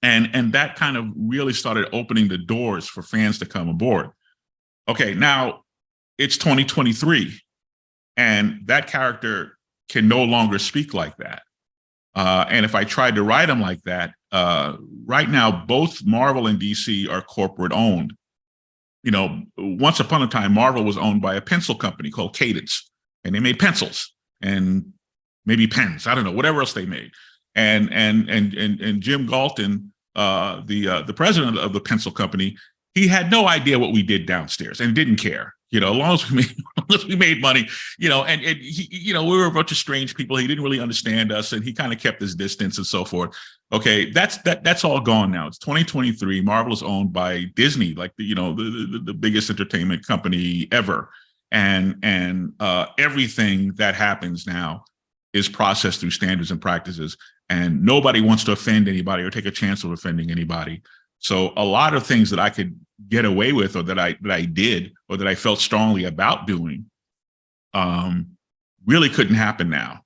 And that kind of really started opening the doors for fans to come aboard. Okay, now it's 2023, and that character can no longer speak like that. And if I tried to write him like that, right now, both Marvel and DC are corporate owned. Once upon a time, Marvel was owned by a pencil company called Cadence, and they made pencils and maybe pens. I don't know, whatever else they made. And Jim Galton, the president of the pencil company, he had no idea what we did downstairs and didn't care. As long as we made money, and he, we were a bunch of strange people. He didn't really understand us, and he kind of kept his distance and so forth. Okay, that's all gone now. It's 2023. Marvel is owned by Disney, like the biggest entertainment company ever, and everything that happens now is processed through standards and practices, and nobody wants to offend anybody or take a chance of offending anybody. So a lot of things that I could get away with, or that I did, or that I felt strongly about doing, really couldn't happen now.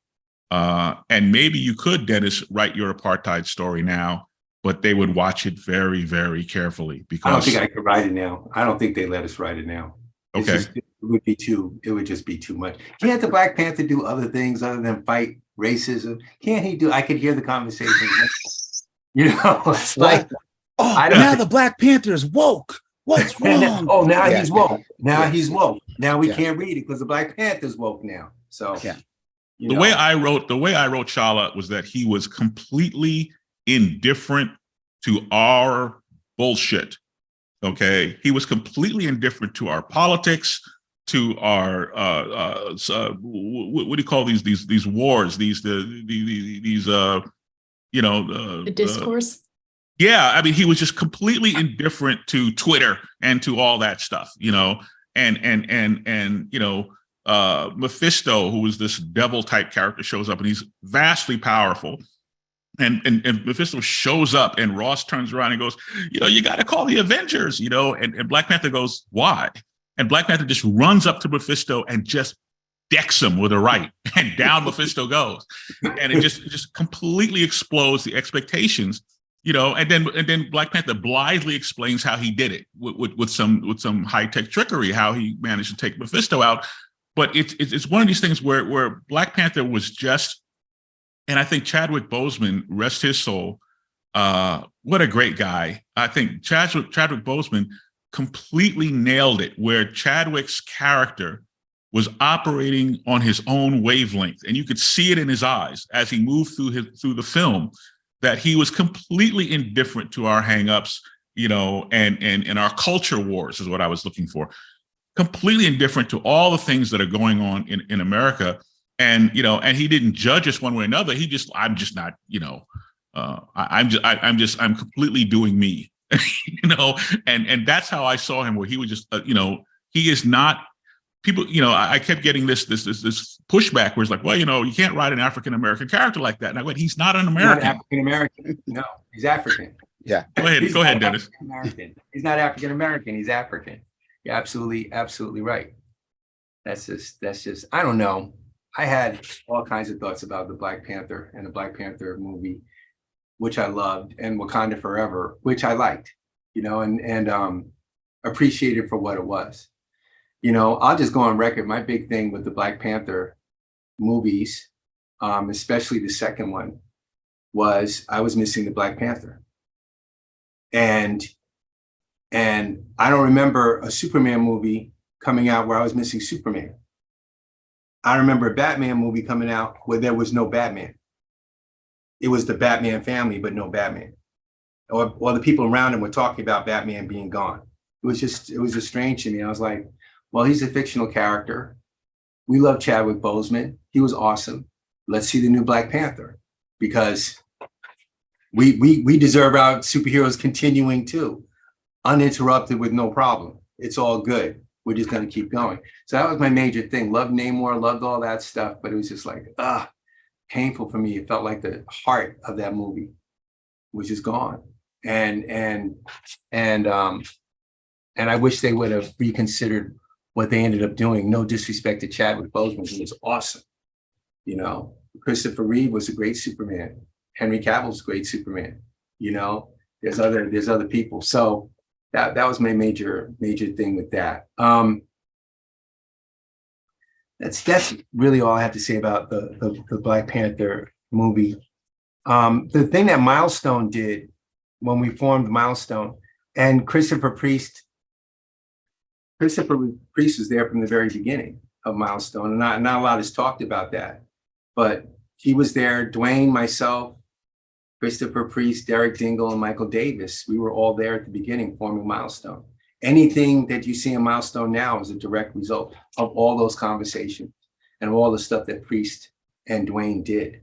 And maybe you could, Denys, write your apartheid story now, but they would watch it very, very carefully. Because I don't think I could write it now. I don't think they let us write it now. Okay. It would just be too much. Can't the Black Panther do other things other than fight racism? Can't he do? I could hear the conversation. It's like, now the Black Panther is woke. What's wrong? Now he's woke. Now he's woke. Now we can't read it because the Black Panther's woke now. So the way I wrote Shala was that he was completely indifferent to our bullshit. Okay, he was completely indifferent to our politics, to our what do you call these wars? The discourse. Yeah, I mean, he was just completely indifferent to Twitter and to all that stuff, and Mephisto, who was this devil type character, shows up, and he's vastly powerful. And Mephisto shows up, and Ross turns around and goes, you got to call the Avengers, and Black Panther goes, why? And Black Panther just runs up to Mephisto and just decks him with a right, and down Mephisto goes, and it just completely explodes the expectations. And then Black Panther blithely explains how he did it with some high-tech trickery, how he managed to take Mephisto out. But it's one of these things where Black Panther was just, and I think Chadwick Boseman, rest his soul, what a great guy. I think Chadwick Boseman completely nailed it, where Chadwick's character was operating on his own wavelength, and you could see it in his eyes as he moved through the film. that he was completely indifferent to our hangups, and our culture wars is what I was looking for. Completely indifferent to all the things that are going on in America. And, and he didn't judge us one way or another. I'm just not, I'm completely doing me, and that's how I saw him, where he was just, he is not, people, I kept getting this pushback where it's like, well, you can't write an African-American character like that. And I went, he's not an American. He's not African-American. No, he's African. Yeah. Go ahead, Denys. He's not African-American. He's African. You're absolutely right. That's just, I don't know. I had all kinds of thoughts about the Black Panther and the Black Panther movie, which I loved, and Wakanda Forever, which I liked, and appreciated for what it was. I'll just go on record. My big thing with the Black Panther movies, especially the second one, was I was missing the Black Panther. And I don't remember a Superman movie coming out where I was missing Superman. I remember a Batman movie coming out where there was no Batman. It was the Batman family, but no Batman. Or the people around him were talking about Batman being gone. It was just strange to me. I was like, well, he's a fictional character. We love Chadwick Boseman. He was awesome. Let's see the new Black Panther, because we deserve our superheroes continuing too, uninterrupted with no problem. It's all good. We're just going to keep going. So that was my major thing. Loved Namor, loved all that stuff, but it was just like, painful for me. It felt like the heart of that movie was just gone. And I wish they would have reconsidered what they ended up doing. No disrespect to Chadwick Boseman, he was awesome. Christopher Reeve was a great Superman. Henry Cavill's a great Superman. There's other people. So that was my major thing with that. That's really all I have to say about the Black Panther movie. The thing that Milestone did when we formed Milestone, and Christopher Priest was there from the very beginning of Milestone, and not a lot is talked about that, but he was there. Dwayne, myself, Christopher Priest, Derek Dingle, and Michael Davis, we were all there at the beginning forming Milestone. Anything that you see in Milestone now is a direct result of all those conversations and all the stuff that Priest and Dwayne did.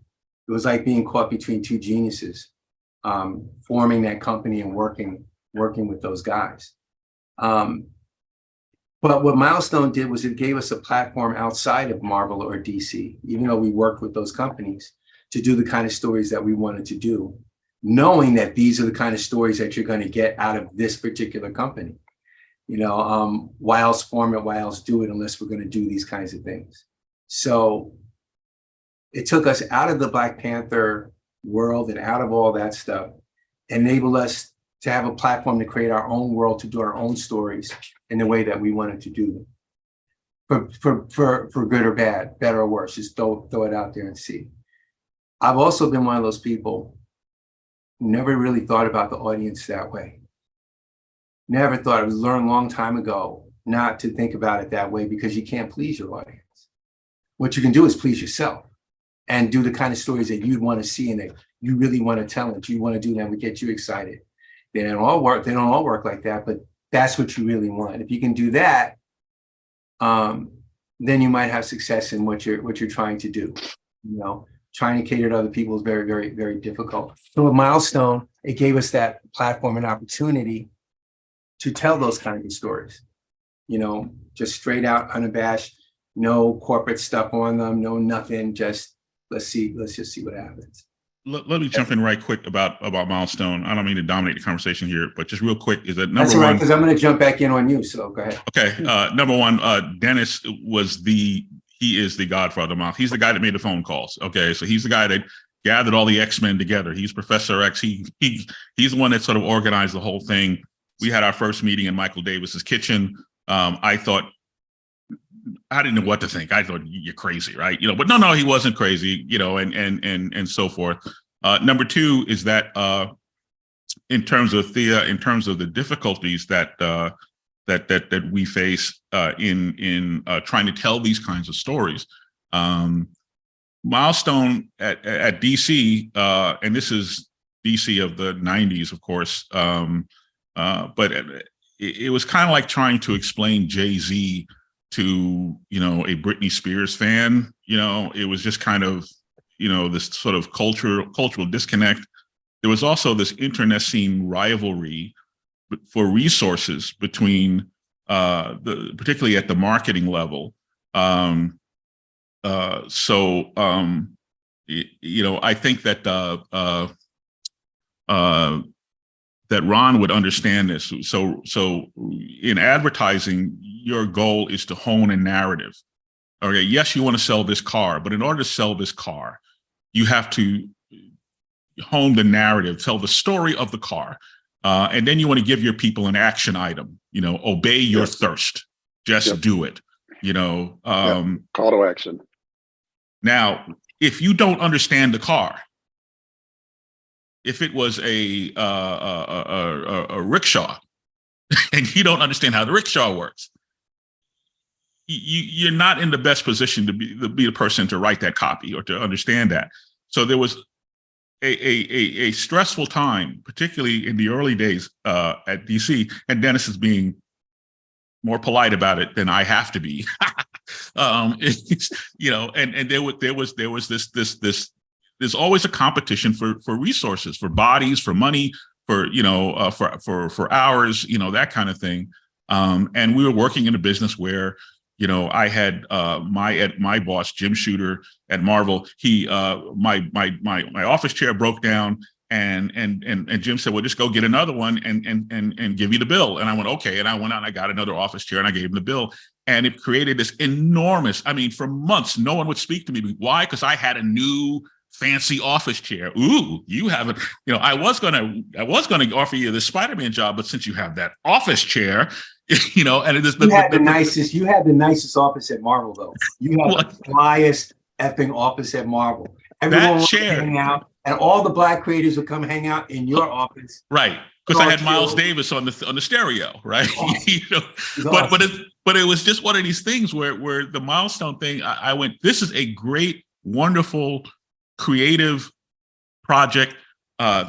It was like being caught between two geniuses, forming that company and working with those guys. But what Milestone did was it gave us a platform outside of Marvel or DC, even though we worked with those companies, to do the kind of stories that we wanted to do, knowing that these are the kind of stories that you're going to get out of this particular company. Why else form it? Why else do it unless we're going to do these kinds of things? So it took us out of the Black Panther world and out of all that stuff, enabled us to have a platform to create our own world, to do our own stories in the way that we wanted to do them. For good or bad, better or worse, just throw it out there and see. I've also been one of those people who never really thought about the audience that way. Never thought. I was learned a long time ago not to think about it that way, because you can't please your audience. What you can do is please yourself and do the kind of stories that you'd want to see and that you really want to tell, that you want to do, that would get you excited. They don't all work like that, but that's what you really want. If you can do that, then you might have success in what you're trying to do. Trying to cater to other people is very, very, very difficult. So with Milestone, it gave us that platform and opportunity to tell those kinds of stories. Just straight out, unabashed, no corporate stuff on them, no nothing. Just let's just see what happens. Let me jump in right quick about Milestone. I don't mean to dominate the conversation here, but just real quick, is that number That's one? Because I'm going to jump back in on you. So go ahead. Okay. Number one, Denys he is the godfather of Milestone. He's the guy that made the phone calls. Okay. So he's the guy that gathered all the X-Men together. He's Professor X. He's the one that sort of organized the whole thing. We had our first meeting in Michael Davis's kitchen. I didn't know what to think. I thought, you're crazy, right? But no, he wasn't crazy, and so forth. Number two is that in terms of the difficulties that we face in trying to tell these kinds of stories, Milestone at DC, and this is DC of the 90s, of course. But it was kind of like trying to explain Jay-Z to, a Britney Spears fan. It was just kind of, this sort of cultural disconnect. There was also this internecine rivalry for resources between particularly at the marketing level. I think that that Ron would understand this. So in advertising, your goal is to hone a narrative. Okay, yes, you want to sell this car, but in order to sell this car, you have to hone the narrative, tell the story of the car. And then you want to give your people an action item, obey your thirst, just do it, Call to action. Now, if you don't understand the car, if it was a rickshaw and you don't understand how the rickshaw works, you're not in the best position to be the person to write that copy or to understand that. So there was a stressful time, particularly in the early days at DC, and Denys is being more polite about it than I have to be. And there was this. There's always a competition for resources, for bodies, for money, for hours, that kind of thing. And we were working in a business where, I had my boss, Jim Shooter at Marvel. He my office chair broke down, and Jim said, "Well, just go get another one and give you the bill." And I went, "Okay." And I went out and I got another office chair and I gave him the bill. And it created this enormous. For months, no one would speak to me. Why? Because I had a new fancy office chair. Ooh, you haven't. I was gonna offer you the Spider-Man job, but since you have that office chair. And it is you had the nicest office at Marvel, though. You had the flyest effing office at Marvel. Everyone would hang out, and all the Black creators would come hang out in your office. Right, because I had Miles Davis on the stereo, right? But it was just one of these things where the milestone thing. I went, this is a great, wonderful, creative project.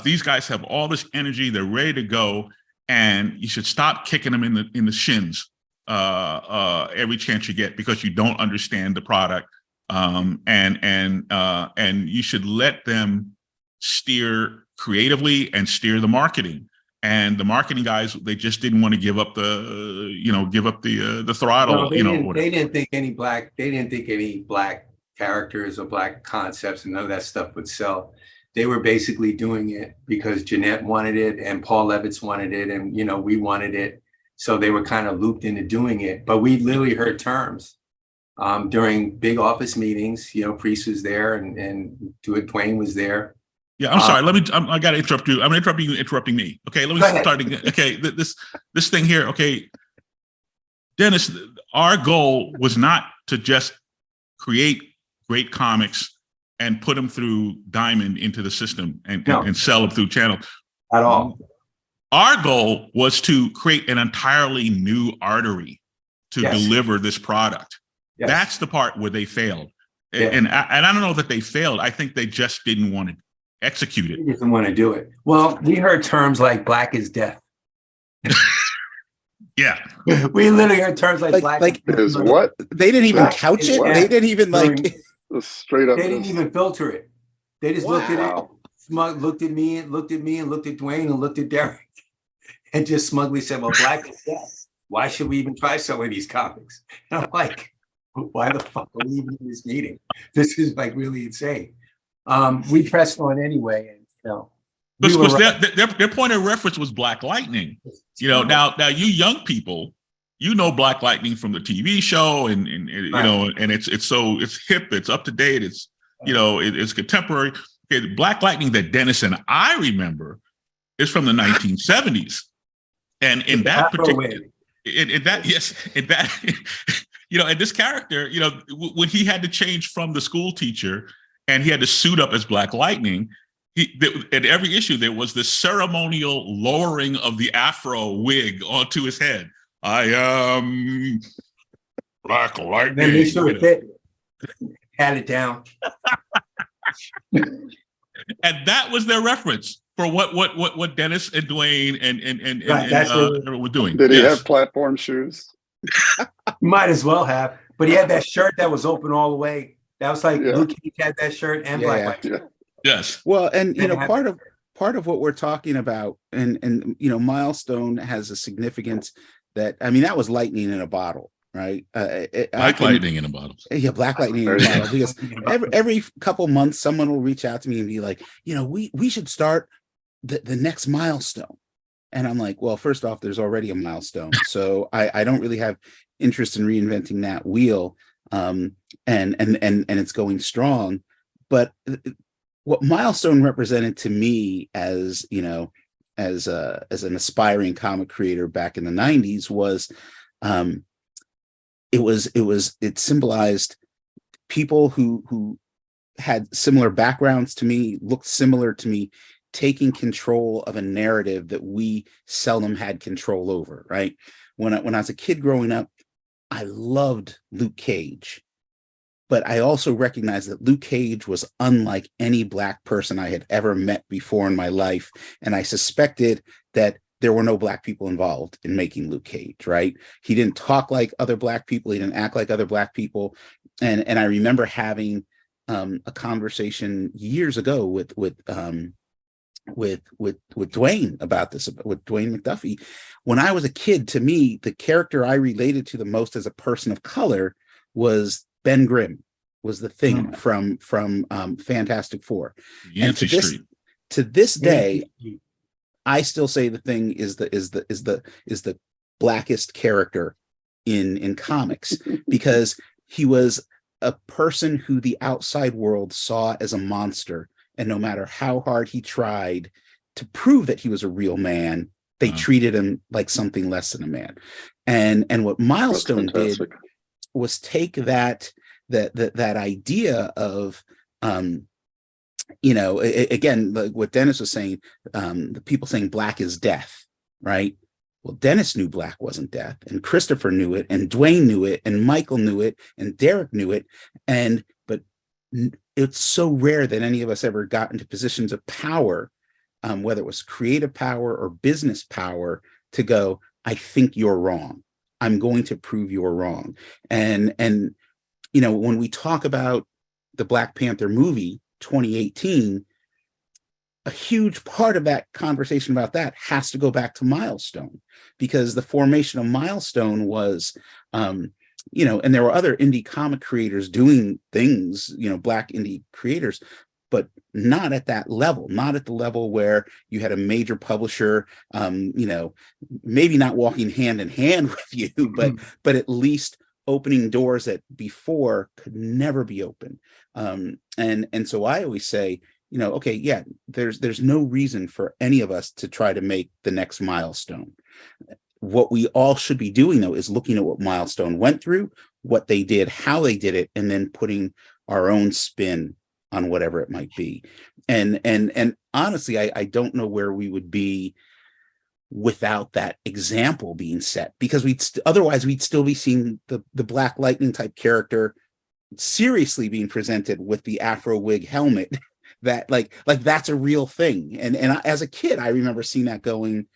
These guys have all this energy; they're ready to go. And you should stop kicking them in the shins every chance you get because you don't understand the product, and you should let them steer creatively and steer the marketing. And the marketing guys, they just didn't want to give up the throttle. No, they didn't think any black characters or black concepts and none of that stuff would sell. They were basically doing it because Jeanette wanted it and Paul Levitz wanted it, and we wanted it. So they were kind of looped into doing it. But we literally heard terms during big office meetings. Priest was there and Dwayne was there. Yeah, I'm sorry. I got to interrupt you. I'm interrupting you, interrupting me. Okay, let me start again. Okay, this thing here. Okay, Denys, our goal was not to just create great comics and put them through Diamond into the system and sell them through channel. At all. Our goal was to create an entirely new artery to deliver this product. Yes. That's the part where they failed. Yeah. And I don't know that they failed. I think they just didn't want to execute it. They didn't want to do it. Well, we heard terms like black is death. Yeah. We literally heard terms like black is what? They didn't even couch it. They didn't even straight up. They didn't even filter it. They just looked at it, looked at me, and looked at Dwayne, and looked at Derek, and just smugly said, "Well, black is death. Why should we even try some of these comics?" And I'm like, "Why the fuck are we even in this meeting? This is like really insane." We pressed on anyway, and because their point of reference was Black Lightning. Now you young people. Black Lightning from the TV show, and it's hip, it's up to date, it's it's contemporary. Okay, Black Lightning that Denys and I remember is from the 1970s, and in that particular, and this character, when he had to change from the school teacher and he had to suit up as Black Lightning. At every issue, there was this ceremonial lowering of the afro wig onto his head. I am Black Lightning. Then they sort of had it down. And that was their reference for what Denys and Dwayne and Right, that's were doing. Did he Yes. have platform shoes? Might as well have, but he had that shirt that was open all the way. That was like Yeah. Luke Cage had that shirt and Yeah, Black yeah. Light. Yeah. Yes. Well, and you know, Yeah. part of what we're talking about, and you know, Milestone has a significance that, I mean, that was lightning in a bottle, right? Black lightning in a bottle. Yeah, black lightning in a There you bottle. Because every couple months, someone will reach out to me and be like, you know, we should start the next Milestone. And I'm like, well, first off, there's already a Milestone, so I don't really have interest in reinventing that wheel. And it's going strong, but what Milestone represented to me, as you know, as an aspiring comic creator back in the 90s, was it symbolized people who had similar backgrounds to me, looked similar to me, taking control of a narrative that we seldom had control over, right? When I was a kid growing up, I loved Luke Cage, but I also recognized that Luke Cage was unlike any Black person I had ever met before in my life. And I suspected that there were no Black people involved in making Luke Cage, right? He didn't talk like other Black people. He didn't act like other Black people. And I remember having a conversation years ago with Dwayne about this, with Dwayne McDuffie. When I was a kid, to me, the character I related to the most as a person of color was Ben Grimm, was the Thing from Fantastic Four. Yancey Street. To this day, I still say the Thing is the blackest character in comics, because he was a person who the outside world saw as a monster. And no matter how hard he tried to prove that he was a real man, they treated him like something less than a man. And what Milestone did was take that idea of, you know, again, like what Denys was saying, the people saying Black is death, right? Well, Denys knew Black wasn't death, and Christopher knew it, and Dwayne knew it, and Michael knew it, and Derek knew it, but it's so rare that any of us ever got into positions of power, whether it was creative power or business power, to go, I think you're wrong. I'm going to prove you're wrong. And you know, when we talk about the Black Panther movie 2018, a huge part of that conversation about that has to go back to Milestone, because the formation of Milestone was, you know, and there were other indie comic creators doing things, you know, Black indie creators, but not at that level, not at the level where you had a major publisher, you know, maybe not walking hand in hand with you, but at least opening doors that before could never be open. And so I always say, you know, okay, yeah, there's no reason for any of us to try to make the next Milestone. What we all should be doing, though, is looking at what Milestone went through, what they did, how they did it, and then putting our own spin on whatever it might be. And honestly, I don't know where we would be without that example being set, because otherwise we'd still be seeing the Black Lightning type character seriously being presented with the Afro wig helmet. That like that's a real thing. And as a kid, I remember seeing that going,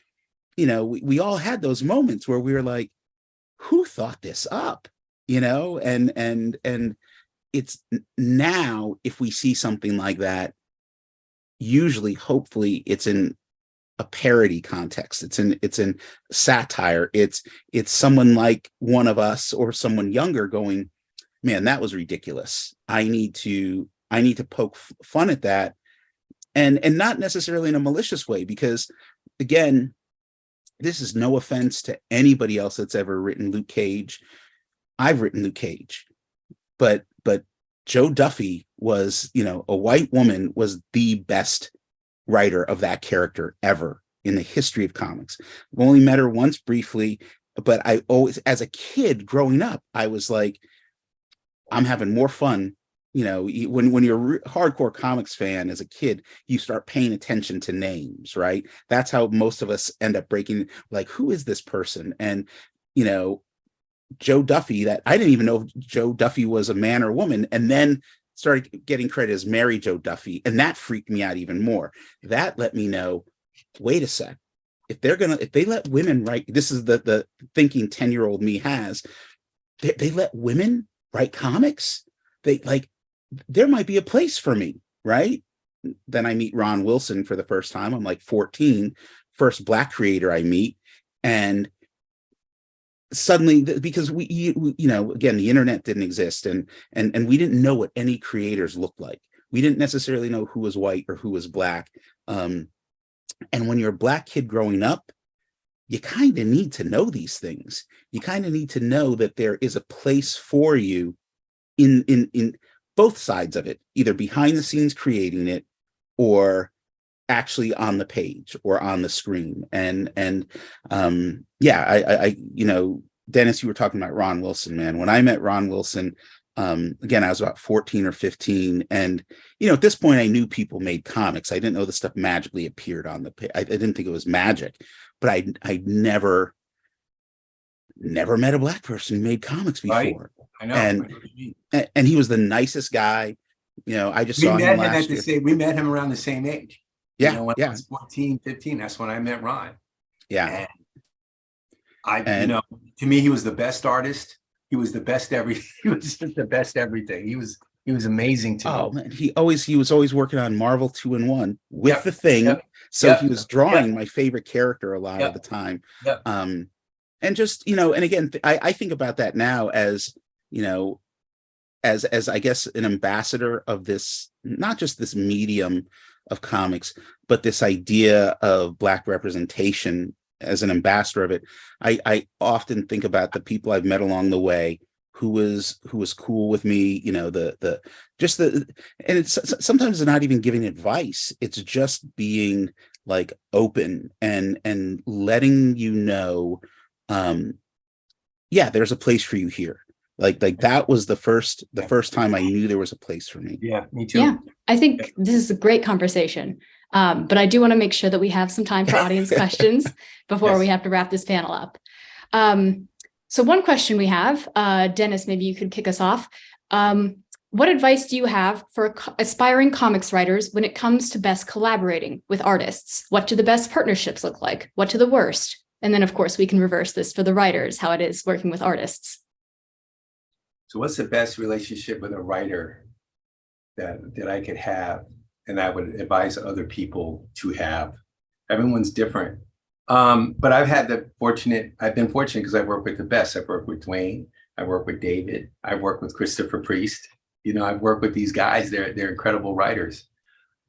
you know, we all had those moments where we were like, who thought this up? You know, and it's now, if we see something like that, usually, hopefully, it's in a parody context. It's in satire. It's someone like one of us or someone younger going, man, that was ridiculous. I need to poke fun at that, and not necessarily in a malicious way, because again, this is no offense to anybody else that's ever written Luke Cage. I've written Luke Cage, but Joe Duffy was, you know, a white woman, was the best writer of that character ever in the history of comics. I've only met her once briefly, but I always, as a kid growing up, I was like, I'm having more fun. You know, when you're a hardcore comics fan as a kid, you start paying attention to names, right? That's how most of us end up breaking, like, who is this person? And, you know, Joe Duffy, that I didn't even know if Joe Duffy was a man or woman. And then started getting credit as Mary Jo Duffy, and that freaked me out even more. That let me know, wait a sec, if they let women write, this is the thinking 10-year-old me has, they let women write comics, there might be a place for me, right? Then I meet Ron Wilson for the first time. I'm like 14, first Black creator I meet, and suddenly, because we again, the internet didn't exist, and we didn't know what any creators looked like. We didn't necessarily know who was white or who was Black. And when you're a Black kid growing up, you kind of need to know these things. You kind of need to know that there is a place for you in both sides of it, either behind the scenes creating it, or actually on the page or on the screen. And I Dennis, you were talking about Ron Wilson, man. When I met Ron Wilson, again, I was about 14 or 15. And, at this point I knew people made comics. I didn't know the stuff magically appeared on the page. I didn't think it was magic, but I never met a Black person who made comics before. Right. I know. And he was the nicest guy. I just saw him last year. We met him around the same age. Yeah. When I was 14, 15, that's when I met Ron. Yeah. And to me, he was the best artist. He was the best everything. He was just the best everything. He was amazing to me. Oh man, he was always working on Marvel 2-in-1 with the Thing. Yep. So he was drawing my favorite character a lot of the time. Yep. And just, and again, I think about that now as, as I guess an ambassador of this, not just this medium of comics, but this idea of Black representation. As an ambassador of it, I often think about the people I've met along the way who was cool with me, and it's sometimes not even giving advice. It's just being like open and letting there's a place for you here. Like that was the first time I knew there was a place for me. Yeah, me too. Yeah, I think this is a great conversation. But I do want to make sure that we have some time for audience questions before we have to wrap this panel up. So one question we have, Denys, maybe you could kick us off. What advice do you have for aspiring comics writers when it comes to best collaborating with artists? What do the best partnerships look like? What do the worst? And then, of course, we can reverse this for the writers, how it is working with artists. So what's the best relationship with a writer that I could have? And I would advise other people to have. Everyone's different. But I've been fortunate because I work with the best. I've worked with Dwayne, I work with David, I work with Christopher Priest. I've worked with these guys. They're incredible writers.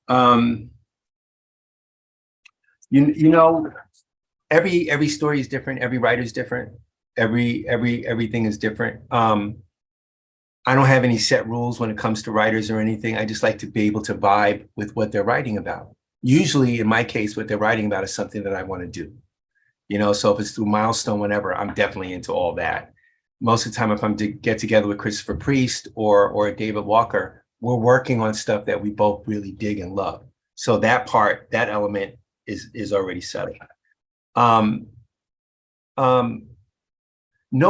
Every story is different, every writer's different, everything is different. I don't have any set rules when it comes to writers or anything. I just like to be able to vibe with what they're writing about. Usually, in my case, what they're writing about is something that I want to do. So if it's through Milestone, whatever, I'm definitely into all that. Most of the time, if I'm to get together with Christopher Priest or David Walker, we're working on stuff that we both really dig and love. So that element is already settled. No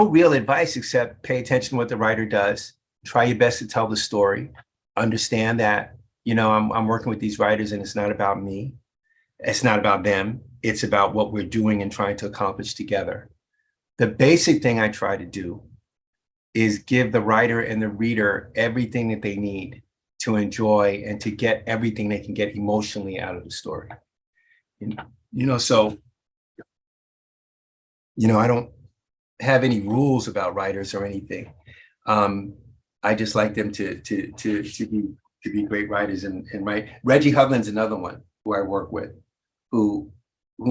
real advice except pay attention to what the writer does. Try your best to tell the story. Understand that, I'm working with these writers and it's not about me. It's not about them. It's about what we're doing and trying to accomplish together. The basic thing I try to do is give the writer and the reader everything that they need to enjoy and to get everything they can get emotionally out of the story. So I don't have any rules about writers or anything. I just like them to be great writers and write. Reggie Hudlin's another one who I work with, who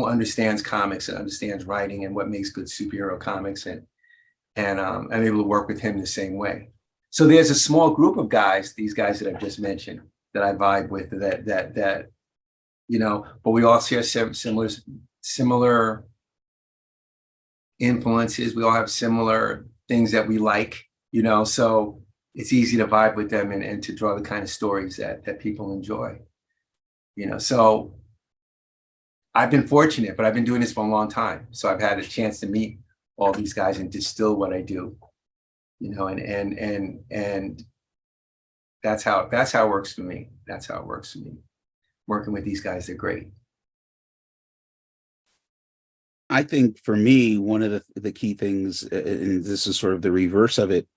understands comics and understands writing and what makes good superhero comics, and I'm able to work with him the same way. So there's a small group of guys, these guys that I've just mentioned, that I vibe with, that but we all share similar influences. We all have similar things that we like, so it's easy to vibe with them and to draw the kind of stories that people enjoy. So I've been fortunate, but I've been doing this for a long time. So I've had a chance to meet all these guys and distill what I do, and that's how it works for me. That's how it works for me. Working with these guys, they're great. I think for me, one of the key things, and this is sort of the reverse of it,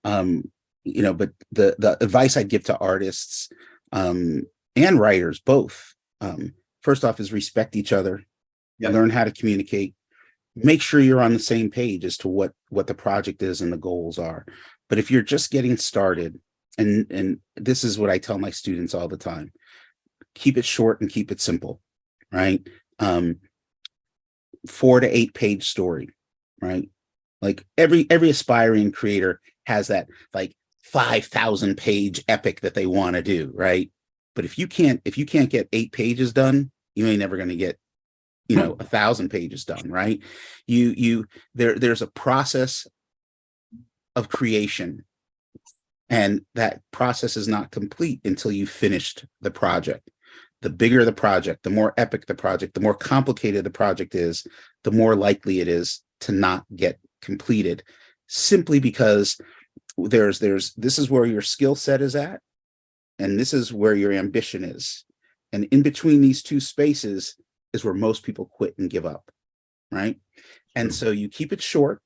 but the advice I'd give to artists and writers both, first off, is respect each other, learn how to communicate, make sure you're on the same page as to what the project is and the goals are. But if you're just getting started, and this is what I tell my students all the time, keep it short and keep it simple, right? 4 to 8 page story, right? Like every aspiring creator has that like 5,000 page epic that they want to do, right? But if you can't get 8 pages done, you ain't never going to get 1,000 pages done, right? There's a process of creation, and that process is not complete until you finished the project. The bigger the project, the more epic the project, the more complicated the project is, the more likely it is to not get completed, simply because this is where your skill set is at, and this is where your ambition is. And in between these two spaces is where most people quit and give up, right? And so you keep it short,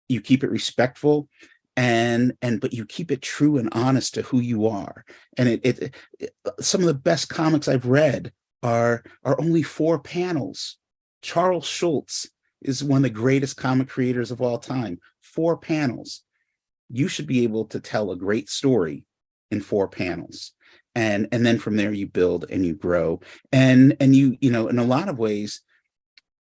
you keep it respectful, but you keep it true and honest to who you are. And some of the best comics I've read are only 4 panels. Charles Schulz is one of the greatest comic creators of all time. 4 panels. You should be able to tell a great story in 4 panels. And then from there you build and you grow. And you in a lot of ways,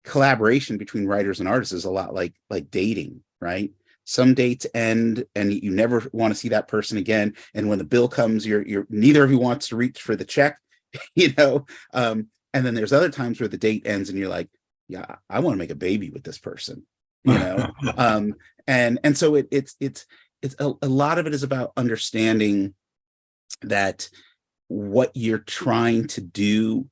collaboration between writers and artists is a lot like dating, right? Some dates end and you never want to see that person again. And when the bill comes, you're neither of you wants to reach for the check, and then there's other times where the date ends and you're like, yeah, I want to make a baby with this person, and so it's a lot of it is about understanding that what you're trying to do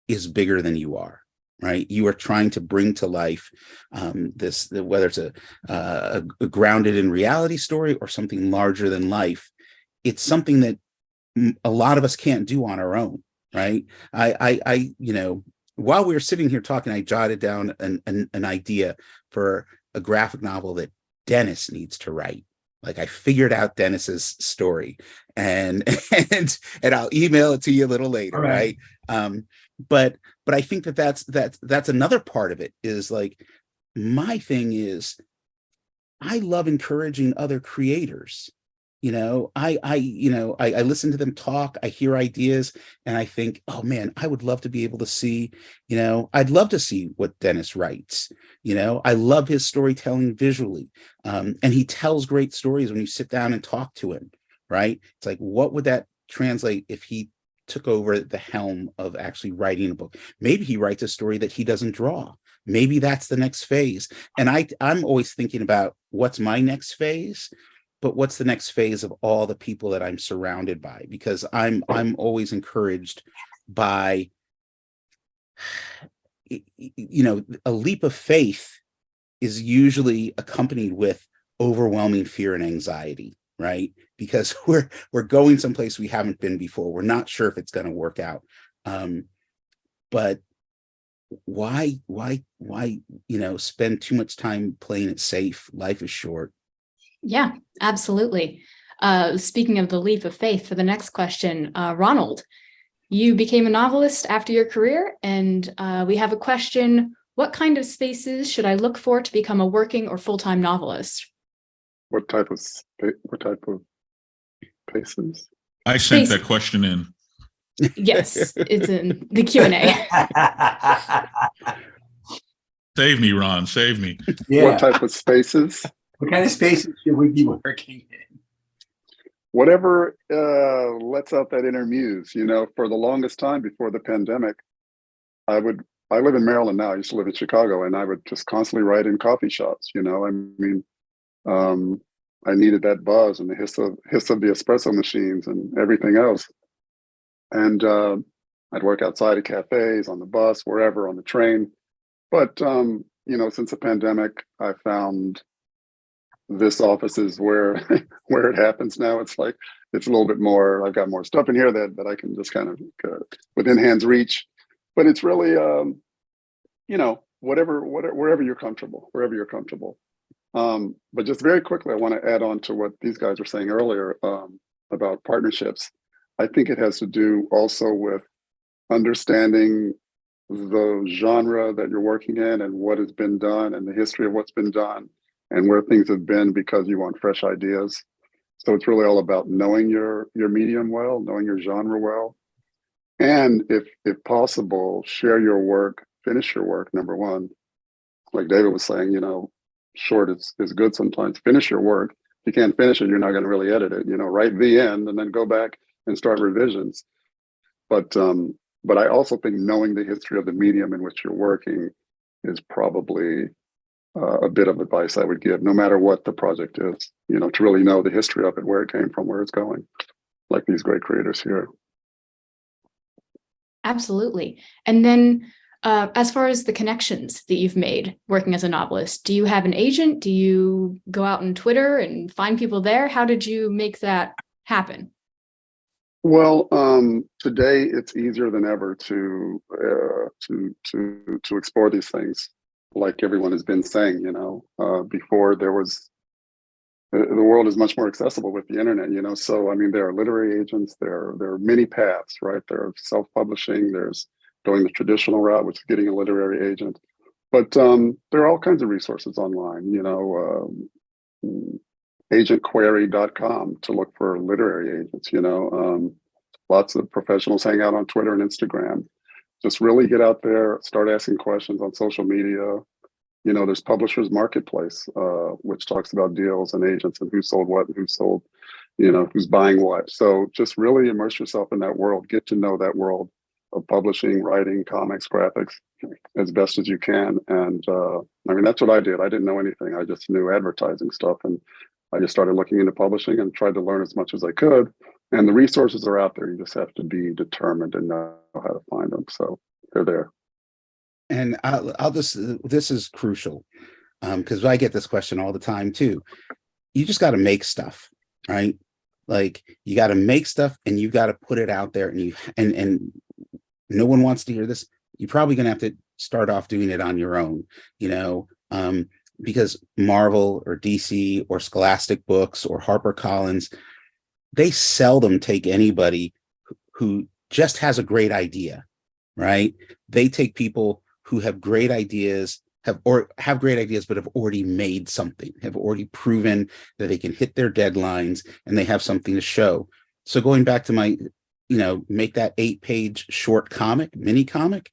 is bigger than you are. Right, you are trying to bring to life whether it's a grounded in reality story or something larger than life. It's something that a lot of us can't do on our own, right? I while we were sitting here talking, I jotted down an idea for a graphic novel that Denys needs to write. Like I figured out Denys's story, and I'll email it to you a little later, right? But I think that's another part of it is like, my thing is I love encouraging other creators. I listen to them talk, I hear ideas, and I think, oh man, I would love to be able to see, I'd love to see what Denys writes. I love his storytelling visually. And he tells great stories when you sit down and talk to him, right? It's like, what would that translate if he took over the helm of actually writing a book? Maybe he writes a story that he doesn't draw. Maybe that's the next phase. And I'm always thinking about what's my next phase, but what's the next phase of all the people that I'm surrounded by? Because I'm always encouraged by, a leap of faith is usually accompanied with overwhelming fear and anxiety, right? Because we're going someplace we haven't been before. We're not sure if it's going to work out. But why, spend too much time playing it safe? Life is short. Yeah, absolutely. Speaking of the leap of faith, for the next question, Ronald, you became a novelist after your career, and we have a question. What kind of spaces should I look for to become a working or full-time novelist? What type of places? I sent that question in. Yes, it's in the Q&A. Save me, Ron. Save me. Yeah. What type of spaces? What kind of spaces should we be working in? Whatever lets out that inner muse. For the longest time before the pandemic, I live in Maryland now. I used to live in Chicago, and I would just constantly write in coffee shops. I needed that buzz and the hiss of the espresso machines and everything else. And I'd work outside of cafes, on the bus, wherever, on the train. But since the pandemic, I found this office is where it happens now. It's like it's a little bit more, I've got more stuff in here that I can just kind of within hand's reach. But it's really, wherever you're comfortable, But just very quickly, I want to add on to what these guys were saying earlier about partnerships. I think it has to do also with understanding the genre that you're working in and what has been done and the history of what's been done and where things have been, because you want fresh ideas. So it's really all about knowing your medium well, knowing your genre well. And if possible, share your work, finish your work, number one. Like David was saying, short is good sometimes. Finish your work. If you can't finish it, you're not going to really edit it. Write the end and then go back and start revisions. But I also think knowing the history of the medium in which you're working is probably a bit of advice I would give, no matter what the project is, to really know the history of it, where it came from, where it's going, like these great creators here. Absolutely. And then as far as the connections that you've made working as a novelist, do you have an agent? Do you go out on Twitter and find people there? How did you make that happen? Well, today it's easier than ever to explore these things. Like everyone has been saying, before there was, the world is much more accessible with the internet, So, I mean, there are literary agents, there are many paths, right? There's self-publishing, there's going the traditional route, which is getting a literary agent. But there are all kinds of resources online, agentquery.com to look for literary agents, lots of professionals hang out on Twitter and Instagram. Just really get out there, start asking questions on social media. There's Publishers Marketplace, which talks about deals and agents and who sold what and who sold, who's buying what. So just really immerse yourself in that world, get to know that world of publishing, writing, comics, graphics as best as you can. And I mean, that's what I did. I didn't know anything. I just knew advertising stuff. And I just started looking into publishing and tried to learn as much as I could. And the resources are out there. You just have to be determined and know how to find them. So they're there. And this is crucial because I get this question all the time too. You just got to make stuff, right? Like you got to make stuff and you got to put it out there, and no one wants to hear this. You're probably going to have to start off doing it on your own, because Marvel or DC or Scholastic Books or HarperCollins, they seldom take anybody who just has a great idea, right? They take people who have great ideas, have great ideas, but have already made something, have already proven that they can hit their deadlines and they have something to show. So going back to my, make that 8-page short mini comic,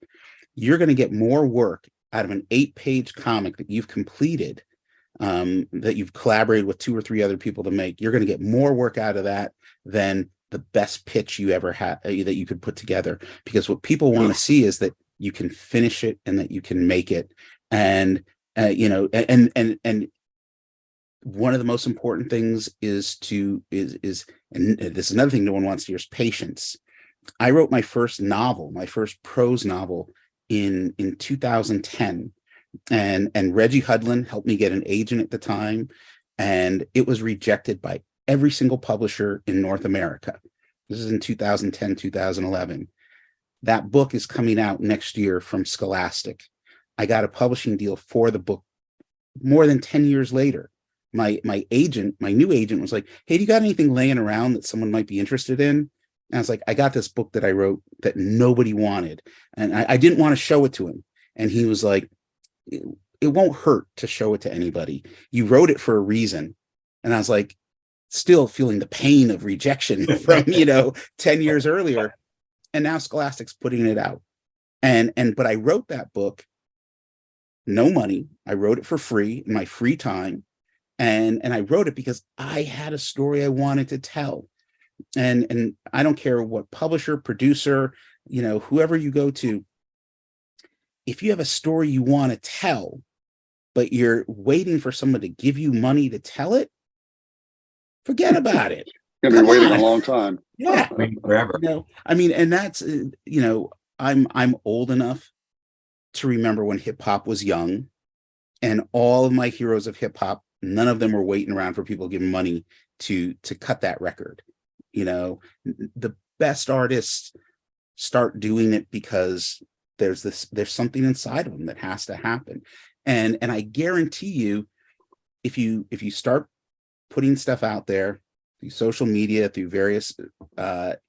you're going to get more work out of an 8-page comic that you've completed, that you've collaborated with 2 or 3 other people to make. You're going to get more work out of that than the best pitch you ever had that you could put together. Because what people want to see is that you can finish it and that you can make it. And and one of the most important things is and this is another thing no one wants to hear, is patience. I wrote my first prose novel in 2010, and Reggie Hudlin helped me get an agent at the time, and it was rejected by every single publisher in North America. This is in 2010, 2011. That book is coming out next year from Scholastic. I got a publishing deal for the book more than 10 years later. My new agent was like, hey, do you got anything laying around that someone might be interested in? And I was like, I got this book that I wrote that nobody wanted. And I didn't want to show it to him. And he was like, it won't hurt to show it to anybody. You wrote it for a reason. And I was like, still feeling the pain of rejection from, 10 years earlier. And now Scholastic's putting it out. But I wrote that book, no money. I wrote it for free in my free time. And I wrote it because I had a story I wanted to tell. And I don't care what publisher, producer, whoever you go to, if you have a story you want to tell, but you're waiting for someone to give you money to tell it, forget about it. You've been waiting a long time. Yeah, forever. And that's I'm old enough to remember when hip hop was young, and all of my heroes of hip hop, none of them were waiting around for people to give them money to cut that record. The best artists start doing it because there's something inside of them that has to happen. And I guarantee you, if you start putting stuff out there through social media, through various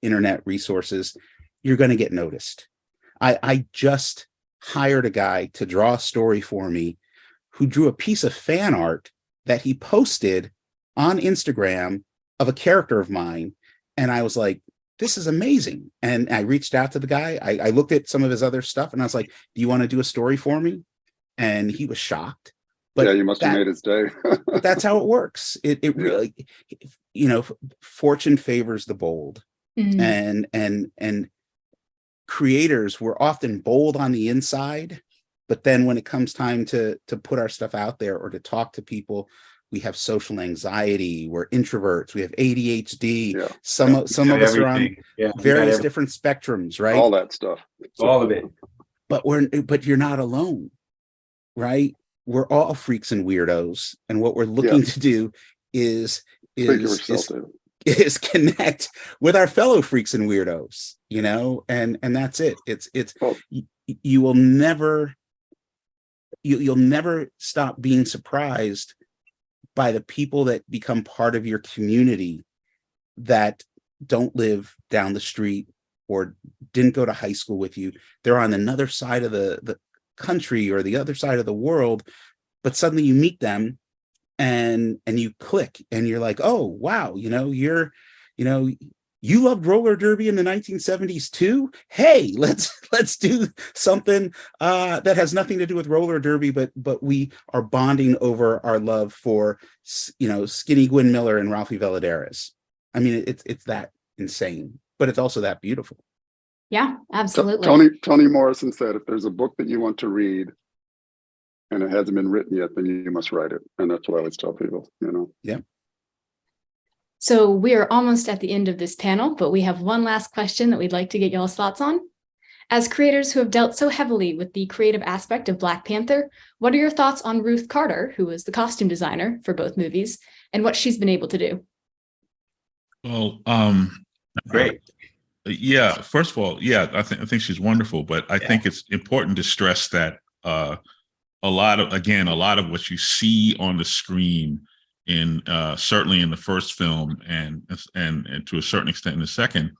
internet resources, you're going to get noticed. I just hired a guy to draw a story for me who drew a piece of fan art that he posted on Instagram of a character of mine. And I was like, this is amazing. And I reached out to the guy. I looked at some of his other stuff and I was like, do you want to do a story for me? And he was shocked. But yeah, you must have made his day. That's how it works. It really, fortune favors the bold. Mhm. And creators were often bold on the inside, but then when it comes time to put our stuff out there or to talk to people, we have social anxiety, we're introverts, we have ADHD. Yeah. Some of us are on various different spectrums, right? All that stuff. All of it. But you're not alone, right? We're all freaks and weirdos, and what we're looking to do is connect with our fellow freaks and weirdos, and that's it. You'll never stop being surprised by the people that become part of your community that don't live down the street or didn't go to high school with you. They're on another side of the country or the other side of the world, but suddenly you meet them and you click and you're like, oh wow, you loved roller derby in the 1970s too. Hey, let's do something that has nothing to do with roller derby, but we are bonding over our love for Skinny Gwyn Miller and Ralphie Valadares. I mean, it's that insane, but it's also that beautiful. Yeah, absolutely. Toni Morrison said, if there's a book that you want to read and it hasn't been written yet, then you must write it. And that's what I always tell people, Yeah. So we are almost at the end of this panel, but we have one last question that we'd like to get y'all's thoughts on. As creators who have dealt so heavily with the creative aspect of Black Panther, what are your thoughts on Ruth Carter, who was the costume designer for both movies, and what she's been able to do? Well, Great. yeah, first of all, yeah, I think she's wonderful, but I think it's important to stress that a lot of what you see on the screen in certainly in the first film and to a certain extent in the second,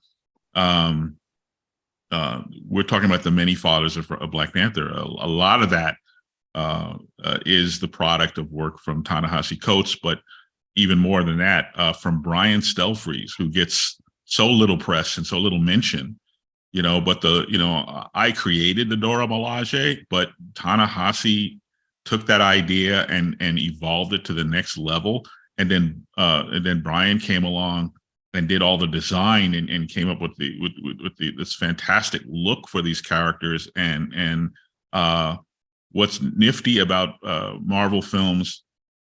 we're talking about the many fathers of Black Panther. A lot of that is the product of work from Ta-Nehisi Coates, but even more than that, from Brian Stelfreeze, who gets so little press and so little mention, but I created the Dora Milaje, but Ta-Nehisi took that idea and evolved it to the next level. And then Brian came along and did all the design and came up with this fantastic look for these characters. And what's nifty about Marvel films,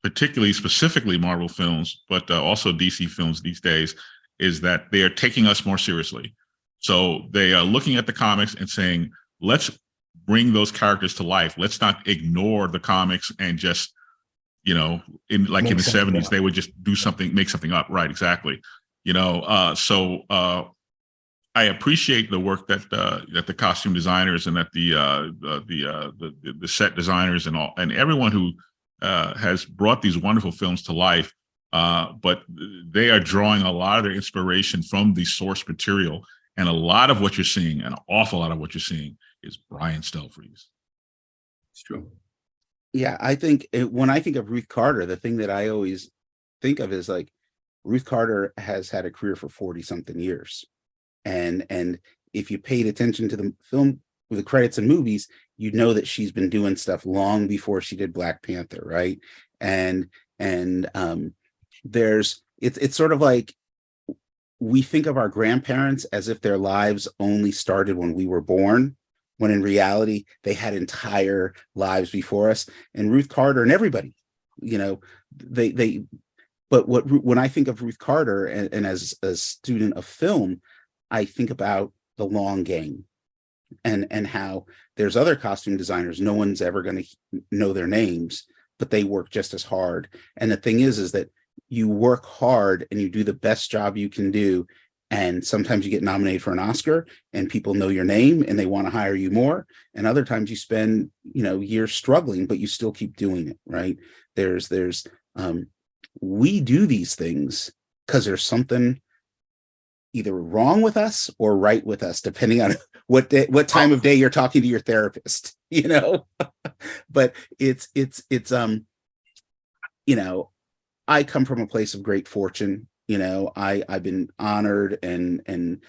specifically Marvel films, but also DC films these days, is that they are taking us more seriously. So they are looking at the comics and saying, let's bring those characters to life. Let's not ignore the comics and just, in the 70s, they would just make something up. Right, exactly. So I appreciate the work that the costume designers and that the set designers and everyone who has brought these wonderful films to life. But they are drawing a lot of their inspiration from the source material. And a lot of what you're seeing, an awful lot of what you're seeing, is Brian Stelfreeze. It's true. Yeah, I think when I think of Ruth Carter, the thing that I always think of is like Ruth Carter has had a career for 40-something years. And if you paid attention to the film, with the credits and movies, you'd know that she's been doing stuff long before she did Black Panther, right? And it's sort of like we think of our grandparents as if their lives only started when we were born, when in reality they had entire lives before us. And Ruth Carter and everybody, but when I think of Ruth Carter and as a student of film, I think about the long game and how there's other costume designers, no one's ever going to know their names, but they work just as hard. And the thing is that you work hard and you do the best job you can do, And sometimes you get nominated for an Oscar and people know your name and they want to hire you more. And other times you spend, years struggling, but you still keep doing it, right? We do these things because there's something either wrong with us or right with us, depending on what time of day you're talking to your therapist, but I come from a place of great fortune. I've been honored and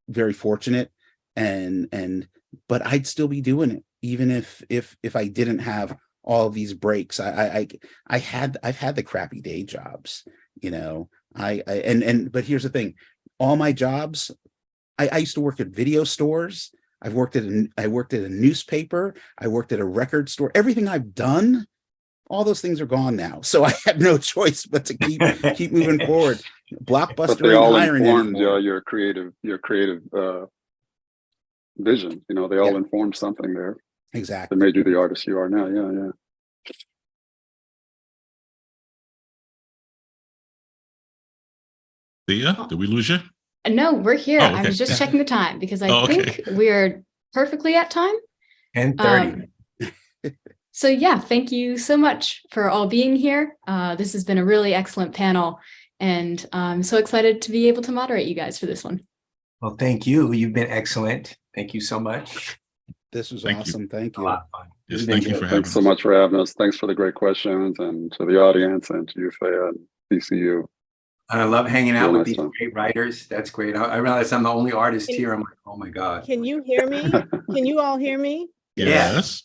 very fortunate, but I'd still be doing it even if I didn't have all of these breaks. I've had the crappy day jobs, but here's the thing, all my jobs, I used to work at video stores. I worked at a newspaper. I worked at a record store. Everything I've done, all those things are gone now. So I have no choice but to keep moving forward. Blockbuster But they all hiring informed anymore. your creative vision. They all informed something there that Exactly. made you the artist you are now. Yeah. Thea, did we lose you? No, we're here. Oh, I okay. was just checking the time because I Oh, okay. think we're perfectly at time. 10:30. So yeah, thank you so much for all being here. This has been a really excellent panel, and I'm so excited to be able to moderate you guys for this one. Well, thank you. You've been excellent. Thank you so much. This was Thank you. awesome. Thank A you. lot of fun. Yes, It's been thank you good. for having Thanks so us. much for having us. Thanks for the great questions, and to the audience, and to you, Thea, and VCU. I love hanging out Real with nice these time. great writers. That's great. I realize I'm the only artist here. I'm like, oh my God. Can you hear me? Can you all hear me? Yeah. Yes.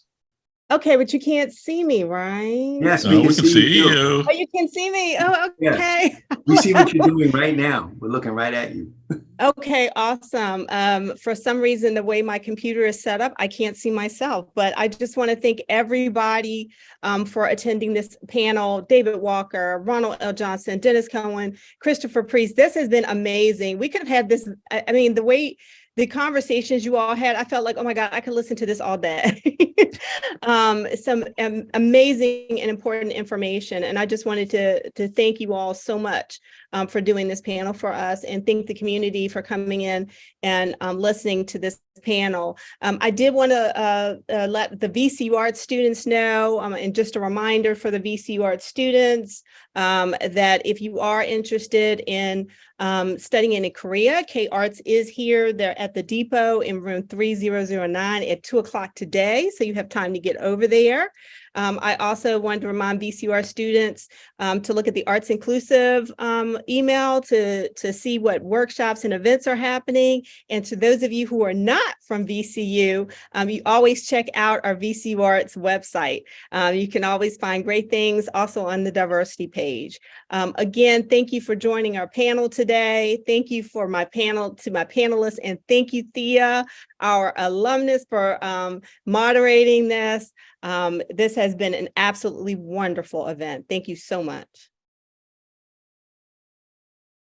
Okay, but you can't see me, right? Yes, No, we can see you. you. Oh, you can see me. Oh, Yes. okay. We see what you're doing right now. We're looking right at you. Okay, awesome. For some reason, the way my computer is set up, I can't see myself, but I just want to thank everybody for attending this panel. David Walker, Ronald L. Johnson, Denys Cowan, Christopher Priest. This has been amazing. We could have had this, I mean, the way the conversations you all had, I felt like, oh my God, I could listen to this all day. Some amazing and important information. And I just wanted to thank you all so much for doing this panel for us, and thank the community for coming in and listening to this panel. I did want to let the VCUarts students know, and just a reminder for the VCUarts students, that if you are interested in studying in Korea, K-Arts is here. They're at the depot in room 3009 at 2:00 today. So you have time to get over there. I also wanted to remind VCUR students to look at the Arts Inclusive email to see what workshops and events are happening. And to those of you who are not from VCU, you always check out our VCUarts website. You can always find great things also on the diversity page. Again, thank you for joining our panel today. Thank you to my panelists, and thank you, Thea, our alumnus, for moderating this. This has been an absolutely wonderful event. Thank you so much.